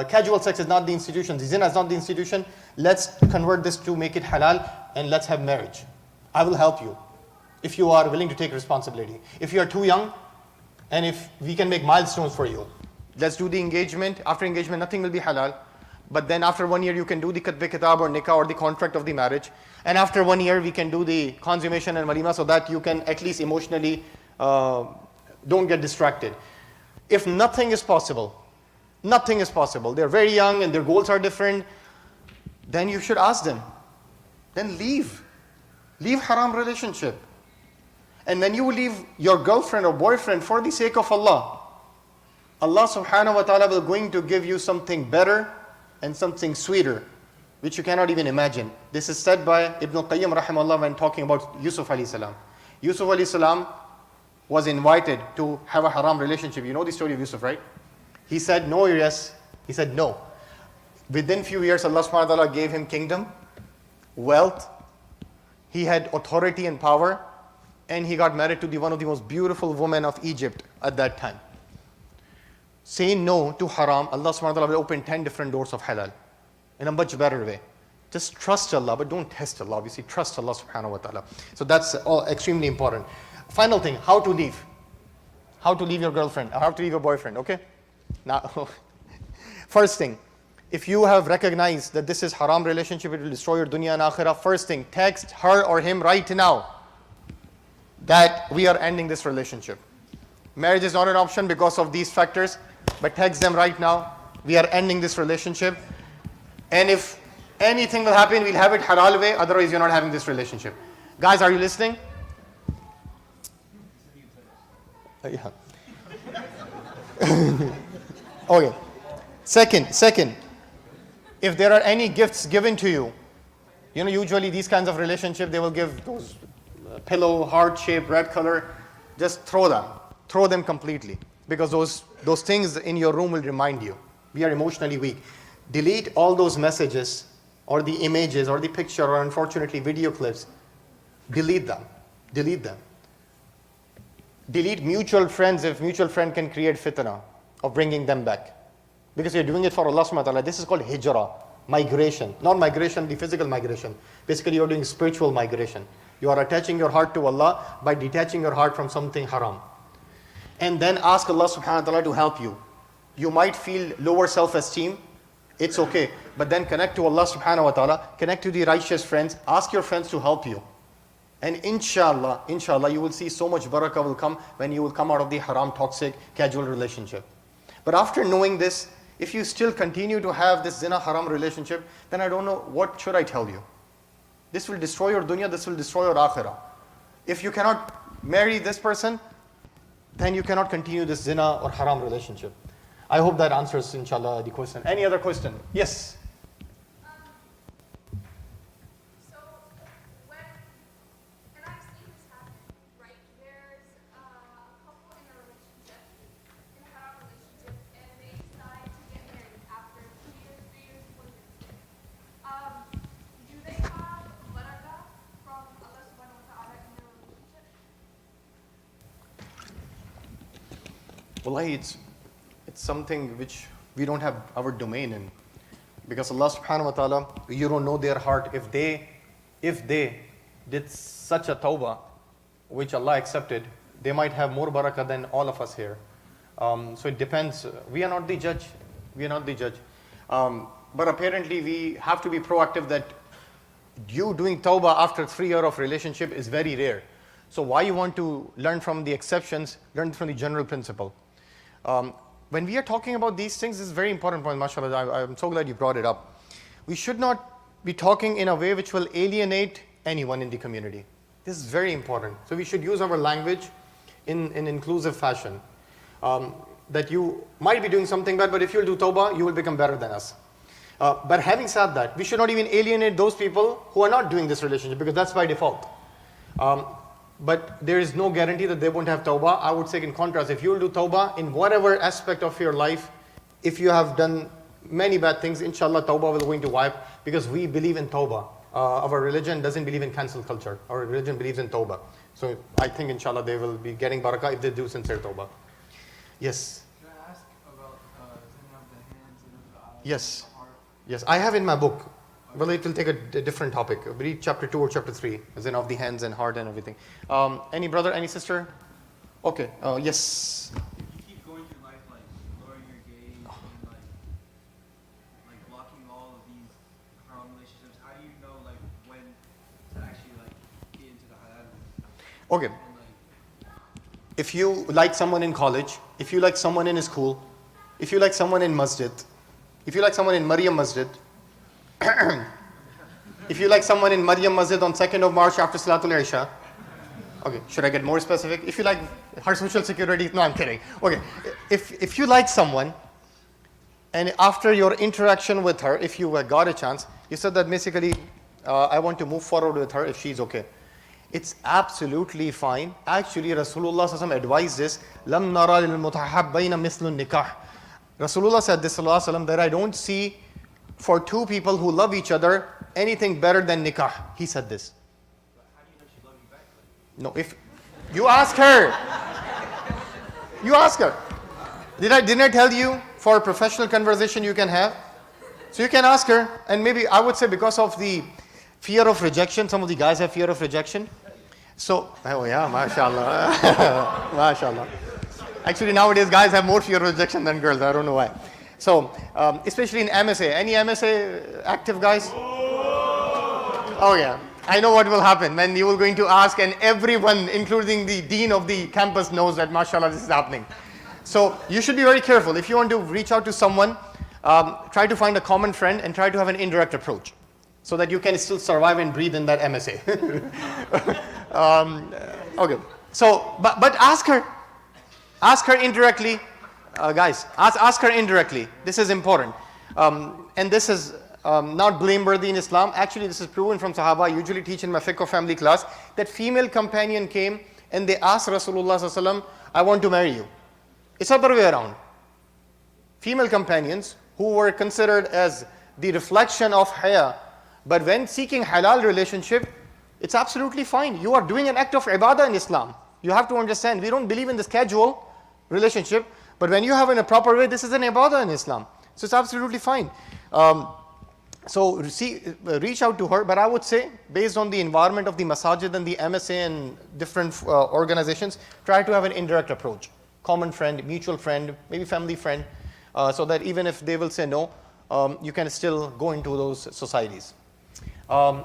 Casual sex is not the institution. The zina is not the institution. Let's convert this to make it halal, and let's have marriage. I will help you if you are willing to take responsibility. If you are too young, and if we can make milestones for you, let's do the engagement. After engagement, nothing will be halal. But then after 1 year, you can do the katb kitab or nikah or the contract of the marriage. And after 1 year, we can do the consummation and walima, so that you can at least emotionally don't get distracted. If nothing is possible, they're very young and their goals are different, then you should ask them. Then leave haram relationship. And when you leave your girlfriend or boyfriend for the sake of Allah, Allah subhanahu wa ta'ala will going to give you something better, and something sweeter, which you cannot even imagine. This is said by Ibn al-Qayyim rahimahullah when talking about Yusuf alayhi salam. Yusuf alayhi salam was invited to have a haram relationship. You know the story of Yusuf, right? He said no or yes? He said no. Within few years, Allah subhanahu wa ta'ala gave him kingdom, wealth, he had authority and power, and he got married to one of the most beautiful women of Egypt at that time. Saying no to haram, Allah subhanahu wa ta'ala will open 10 different doors of halal in a much better way. Just trust Allah, but don't test Allah. Obviously, trust Allah subhanahu wa ta'ala. So that's all extremely important. Final thing, how to leave. How to leave your girlfriend, or how to leave your boyfriend, okay? Now, first thing, if you have recognized that this is haram relationship, it will destroy your dunya and akhirah, first thing, text her or him right now that we are ending this relationship. Marriage is not an option because of these factors, but text them right now, we are ending this relationship. And if anything will happen, we'll have it halal way, otherwise you're not having this relationship. Guys, are you listening? Yeah. Okay. Second, if there are any gifts given to you, you know, usually these kinds of relationship, they will give those pillow, heart shape, red color, just throw them completely, because those things in your room will remind you. We are emotionally weak. Delete all those messages or the images or the picture or unfortunately video clips. Delete them. Delete mutual friends if mutual friend can create fitna of bringing them back. Because you're doing it for Allah subhanahu wa ta'ala. This is called hijrah, migration. Not migration, the physical migration. Basically, you're doing spiritual migration. You are attaching your heart to Allah by detaching your heart from something haram. And then ask Allah subhanahu wa ta'ala to help you. You might feel lower self-esteem. It's okay. But then connect to Allah subhanahu wa ta'ala. Connect to the righteous friends. Ask your friends to help you. And inshallah, you will see so much barakah will come when you will come out of the haram, toxic, casual relationship. But after knowing this, if you still continue to have this zina haram relationship, then I don't know what should I tell you. This will destroy your dunya, this will destroy your akhirah. If you cannot marry this person, then you cannot continue this zina or haram relationship. I hope that answers, inshallah, the question. Any other question? Yes? Wallahi, it's something which we don't have our domain in. Because Allah subhanahu wa ta'ala, you don't know their heart. If they did such a tawbah, which Allah accepted, they might have more barakah than all of us here. So it depends. We are not the judge. But apparently we have to be proactive that you doing tawbah after 3 years of relationship is very rare. So why you want to learn from the exceptions, learn from the general principle. When we are talking about these things, this is a very important point, mashallah. I'm so glad you brought it up. We should not be talking in a way which will alienate anyone in the community. This is very important. So we should use our language in an inclusive fashion. That you might be doing something bad, but if you'll do tawbah, you will become better than us. But having said that, we should not even alienate those people who are not doing this relationship, because that's by default. But there is no guarantee that they won't have tawbah. I would say in contrast, if you will do tawbah in whatever aspect of your life, if you have done many bad things, inshallah tawbah will going to wipe, because we believe in tawbah. Our religion doesn't believe in cancel culture. Our religion believes in tawbah. So I think inshallah they will be getting barakah if they do sincere tawbah. Yes? Can I ask about zina of the hands and of the eyes? Yes. And the heart? Yes, I have in my book. Well, it will take a different topic. Read chapter 2 or chapter 3, as in of the hands and heart and everything. Any brother, any sister? Okay, yes. You keep going through life like lowering your gaze and like blocking all of these haram relationships. How do you know like when to actually like get into the halal? Okay. If you like someone in college, if you like someone in school, if you like someone in masjid, if you like someone in Maryam Masjid, if you like someone in Maryam Masjid on 2nd of March after Salatul Isha, okay, should I get more specific? If you like her social security, no, I'm kidding. Okay, if you like someone and after your interaction with her, if you got a chance, you said that basically, I want to move forward with her if she's okay. It's absolutely fine. Actually, Rasulullah sallallahu advised this. Lam nara lil mutahabbayna mislu nikah. Rasulullah said this sallallahu alaihi wasallam, that I don't see for two people who love each other anything better than nikah. He said this. No, if you ask her, you ask her. Didn't I tell you for professional conversation you can have? So you can ask her, and maybe I would say because of the fear of rejection, some of the guys have fear of rejection. So, oh yeah, mashallah. Mashallah. Actually, nowadays guys have more fear of rejection than girls. I don't know why. So, especially in MSA. Any MSA active guys? Oh yeah. I know what will happen when you are going to ask, and everyone, including the dean of the campus, knows that mashallah this is happening. So you should be very careful. If you want to reach out to someone, try to find a common friend and try to have an indirect approach, so that you can still survive and breathe in that MSA. Okay. So, but ask her. Ask her indirectly. Guys, ask her indirectly. This is important. And this is not blameworthy in Islam. Actually, this is proven from Sahaba. I usually teach in my fiqh family class that female companion came and they asked Rasulullah sallallahu alaihi wasallam, I want to marry you. It's the other way around. Female companions who were considered as the reflection of haya, but when seeking halal relationship, it's absolutely fine. You are doing an act of ibadah in Islam. You have to understand, we don't believe in this casual relationship, but when you have in a proper way, this is an ibadah in Islam. So it's absolutely fine. So reach out to her, but I would say, based on the environment of the masajid and the MSA and different organizations, try to have an indirect approach. Common friend, mutual friend, maybe family friend, so that even if they will say no, you can still go into those societies.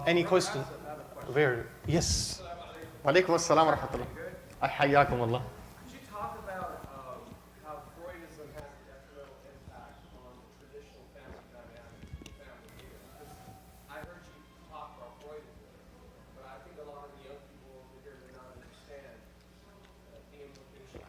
Any question? Where? Yes. Walaikum assalam wa rahmatullah. Hayyakum Allah. Could you talk about how Freudism has a detrimental impact on the traditional family dynamic, family here? Because I heard you talk about Freudism, but I think a lot of the young people over here do not understand the implications.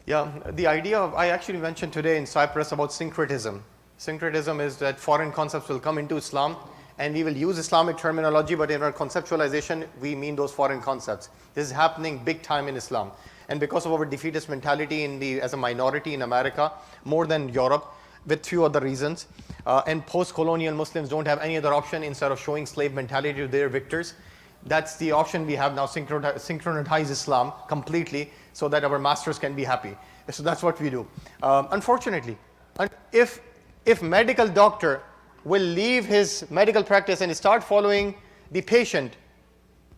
Yeah, the idea of, I actually mentioned today in Cyprus about syncretism. Syncretism is that foreign concepts will come into Islam and we will use Islamic terminology, but in our conceptualization, we mean those foreign concepts. This is happening big time in Islam. And because of our defeatist mentality as a minority in America, more than Europe, with few other reasons, and post-colonial Muslims don't have any other option instead of showing slave mentality to their victors. That's the option we have now, synchronize Islam completely so that our masters can be happy. So that's what we do. Unfortunately, if medical doctor will leave his medical practice and start following the patient,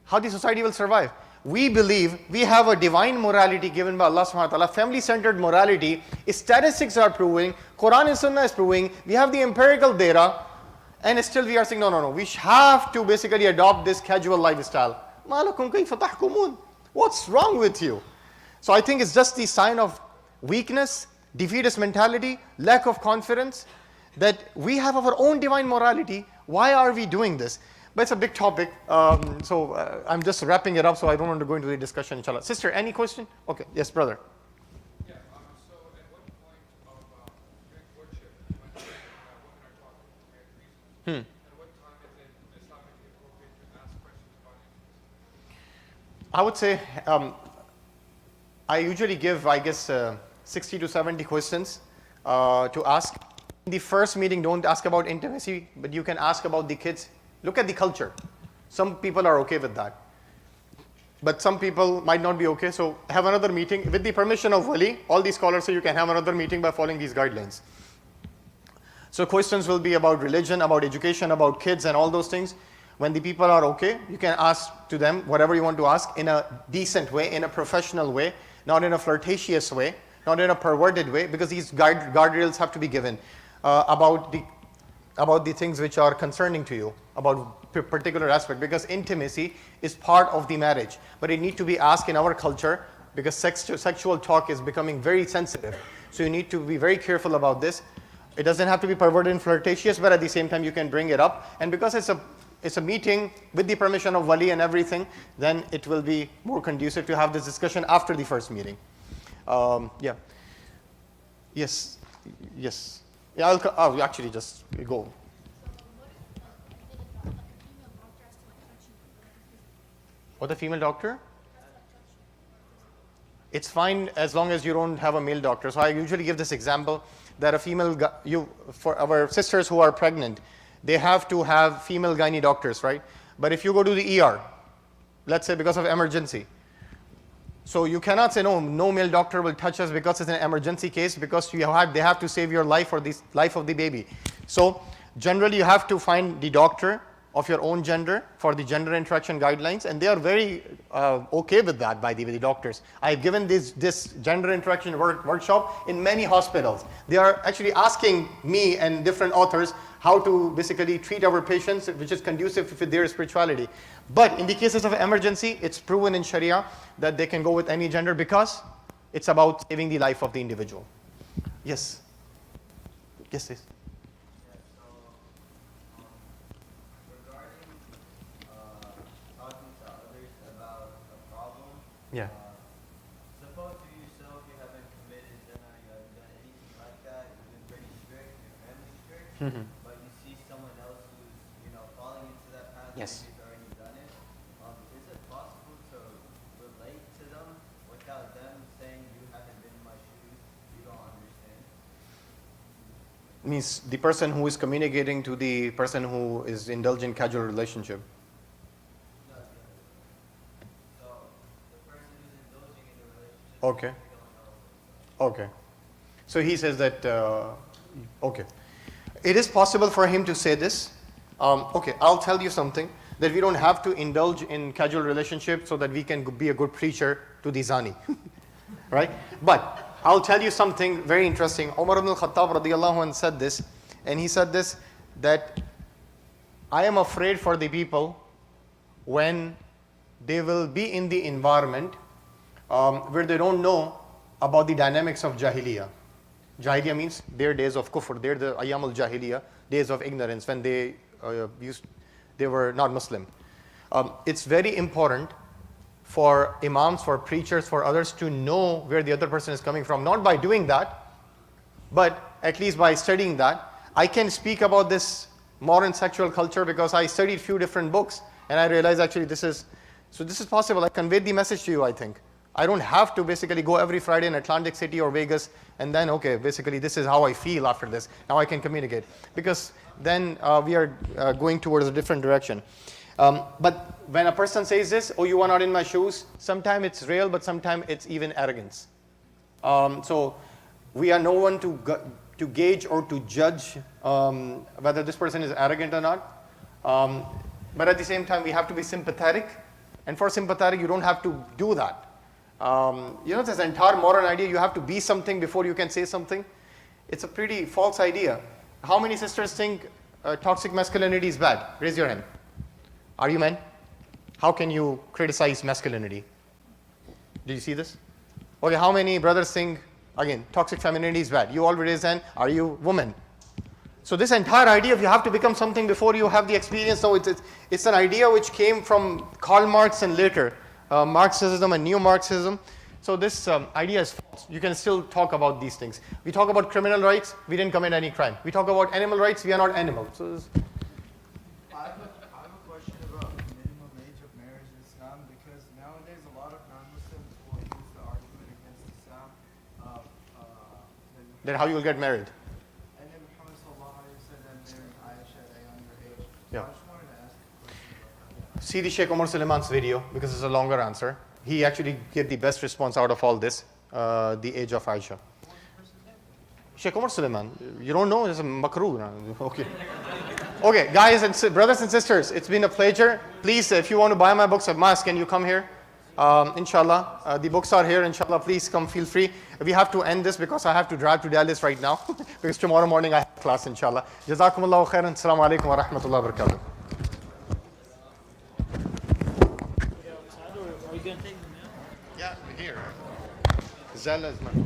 how the society will survive? We believe we have a divine morality given by Allah subhanahu wa ta'ala, family-centered morality. Statistics are proving, Quran and Sunnah is proving, we have the empirical data, and still we are saying, no, we have to basically adopt this casual lifestyle. What's wrong with you? So I think it's just the sign of weakness, defeatist mentality, lack of confidence, that we have our own divine morality. Why are we doing this? But it's a big topic, so I'm just wrapping it up, so I don't want to go into the discussion, inshallah. Sister, any question? Okay, yes, brother. Yeah, so at what point of courtship, when women are taught to create reasons, at what time is it Islamically appropriate to ask questions about intimacy? I would say, I usually give, 60 to 70 questions to ask. In the first meeting, don't ask about intimacy, but you can ask about the kids. Look at the culture. Some people are okay with that, but some people might not be okay. So have another meeting with the permission of wali. All these scholars say you can have another meeting by following these guidelines. So questions will be about religion, about education, about kids, and all those things. When the people are okay, you can ask to them whatever you want to ask in a decent way, in a professional way, not in a flirtatious way, not in a perverted way, because these guardrails have to be given about the things which are concerning to you, about particular aspect, because intimacy is part of the marriage, but it needs to be asked in our culture because sexual talk is becoming very sensitive. So you need to be very careful about this. It doesn't have to be perverted and flirtatious, but at the same time you can bring it up. And because it's a meeting with the permission of wali and everything, then it will be more conducive to have this discussion after the first meeting. Yeah. Yes. Yes. Yeah, I'll actually just go. What, a female doctor? It's fine as long as you don't have a male doctor. So I usually give this example that a female, for our sisters who are pregnant, they have to have female gynae doctors, right? But if you go to the ER, let's say because of emergency, so you cannot say no male doctor will touch us because it's an emergency case, because they have to save your life or the life of the baby. So generally you have to find the doctor of your own gender for the gender interaction guidelines, and they are very okay with that, by the way, the doctors. I've given this gender interaction workshop in many hospitals. They are actually asking me and different authors how to basically treat our patients, which is conducive with their spirituality. But in the cases of emergency, it's proven in Sharia that they can go with any gender because it's about saving the life of the individual. Yes. Yes, please. Yeah. Suppose to yourself you haven't committed zina, you haven't done anything like that, you've been pretty strict, your family's strict, but you see someone else who's, falling into that path, Yes. maybe has already done it. Is it possible to relate to them without them saying you haven't been in my shoes, you don't understand? Means the person who is communicating to the person who is indulging casual relationship. Okay. Okay. So he says that, okay. It is possible for him to say this. Okay, I'll tell you something, that we don't have to indulge in casual relationships so that we can be a good preacher to the zani. Right? But I'll tell you something very interesting. Umar ibn al-Khattab radiallahu anh said this, and he said this, that I am afraid for the people when they will be in the environment where they don't know about the dynamics of Jahiliyyah. Jahiliyyah means their days of kufr, they're the ayyam al-Jahiliyyah, days of ignorance, when they were not Muslim. It's very important for imams, for preachers, for others to know where the other person is coming from. Not by doing that, but at least by studying that. I can speak about this modern sexual culture because I studied few different books, and I realized actually this is possible. I conveyed the message to you, I think. I don't have to basically go every Friday in Atlantic City or Vegas and then, okay, basically this is how I feel after this. Now I can communicate. Because then we are going towards a different direction. But when a person says this, oh, you are not in my shoes, sometimes it's real, but sometimes it's even arrogance. So we are no one to gauge or to judge whether this person is arrogant or not. But at the same time, we have to be sympathetic. And for sympathetic, you don't have to do that. This entire modern idea, you have to be something before you can say something. It's a pretty false idea. How many sisters think toxic masculinity is bad? Raise your hand. Are you men? How can you criticize masculinity? Did you see this? Okay, how many brothers think, again, toxic femininity is bad? You all raise hand. Are you women? So this entire idea of you have to become something before you have the experience, no, it's an idea which came from Karl Marx and later. Marxism and neo-Marxism. So this idea is false. You can still talk about these things. We talk about criminal rights, we didn't commit any crime. We talk about animal rights, we are not animals. So I have a question about the minimum age of marriage in Islam, because nowadays a lot of non-Muslims will use the argument against Islam then how you will get married. And then Muhammad sallallahu alaihi wasallam married Aisha at a younger age. Yeah. I just wanted to ask a question about that. See the Sheikh Omar Suleiman's video, because it's a longer answer. He actually gave the best response out of all this, the age of Aisha. Sheikh Omar Suleiman, you don't know, it's a makruh. Okay. Okay, guys and brothers and sisters, it's been a pleasure. Please, if you want to buy my books of Mas, can you come here? Inshallah, the books are here. Inshallah, please come, feel free. We have to end this because I have to drive to Dallas right now because tomorrow morning I have class, inshallah. Jazakumullahu khairan. Assalamu alaikum wa rahmatullahi wa barakatuh. Are you going to take them out? Yeah, here. Zella is my. Did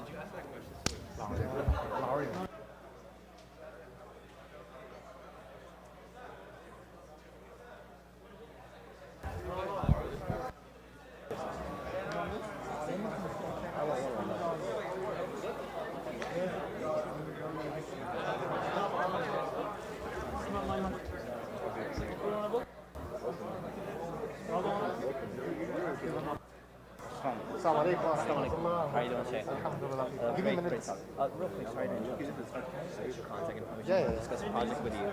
you ask that question? Assalamu alaikum wa Assalamu alaikum. rahmatullah. How are you doing, Sheikh? Alhamdulillah. Give me a minute. Great talk. Real quick, sorry to interrupt. Just some contact information. Yeah, yeah. Discuss a project with you.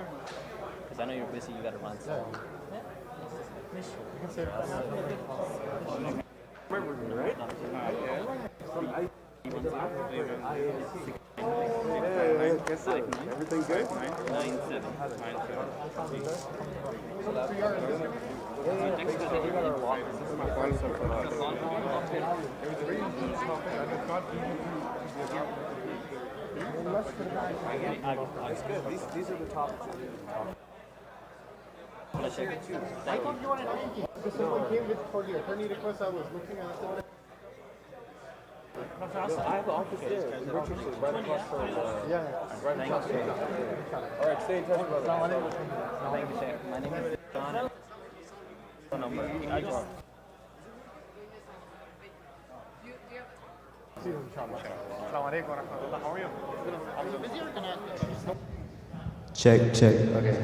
Because I know you're busy, you got to run. So. You can say Everything good? 9-7. These are the top. I thought you wanted anything. Because someone came with for the attorney request. I was looking at it. I have the office there. In Richardson, right across from. Right across from. All right, stay in touch, brother. Thank you, Sheikh. My name is John. Phone number. I just. Assalamu alaikum wa rahmatullah. How are you? Are you busy or can I? Check. Okay.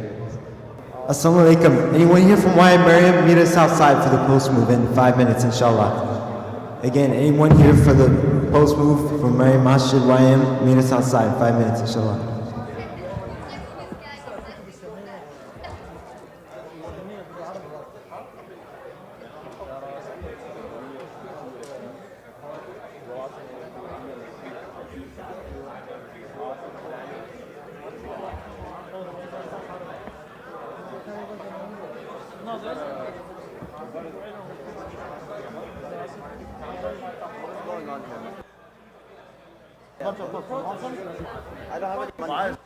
Assalamu alaikum. Anyone here from YM Mariam? Meet us outside for the post move in 5 minutes, inshallah. Again, anyone here for the post move from Mariam Masjid YM? Meet us outside 5 minutes, inshallah. I don't have any money.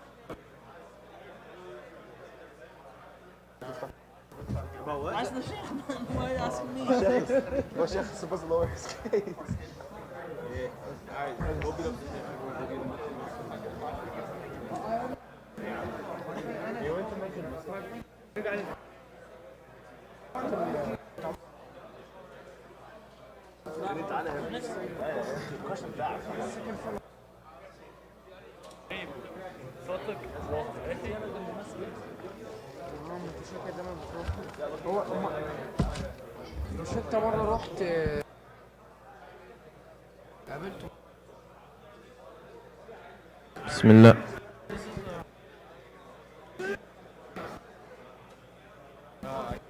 About what? Ask the Sheikh. Why are you asking me? No, Sheikh is supposed to lower his case. Yeah. Alright, go beat up the Sheikh. You went to make Question back. صوتك مش انت مرة رحت قابلته بسم الله.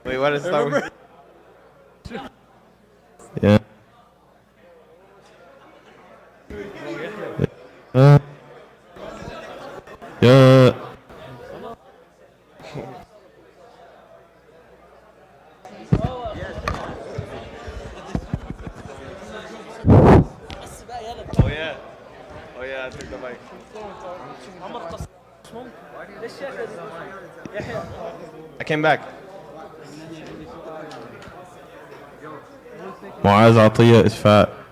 Wait, what is start with? Yeah. Yeah. Oh yeah, I took the mic. I came back. معاذ عطية إشفاء.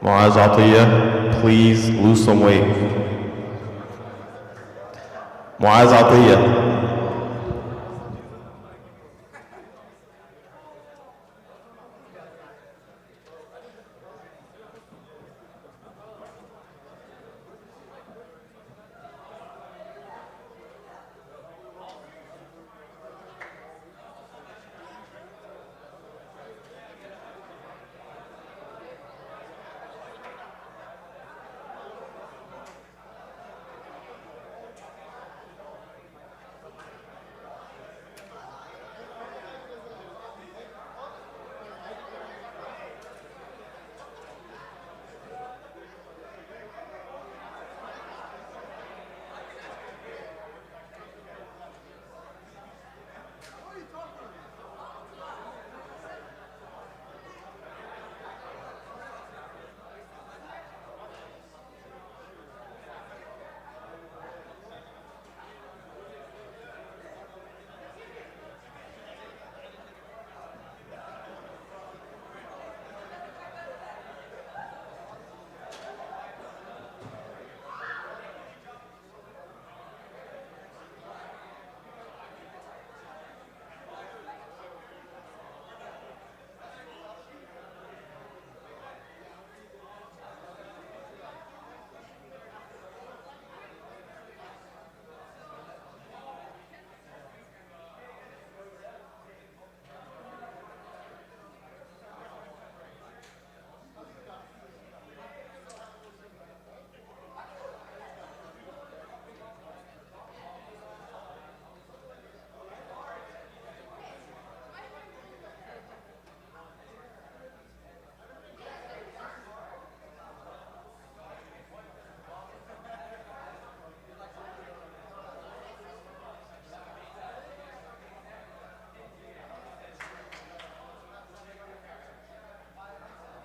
Muaz Atiyah, please lose some weight. Muaz Atiyah.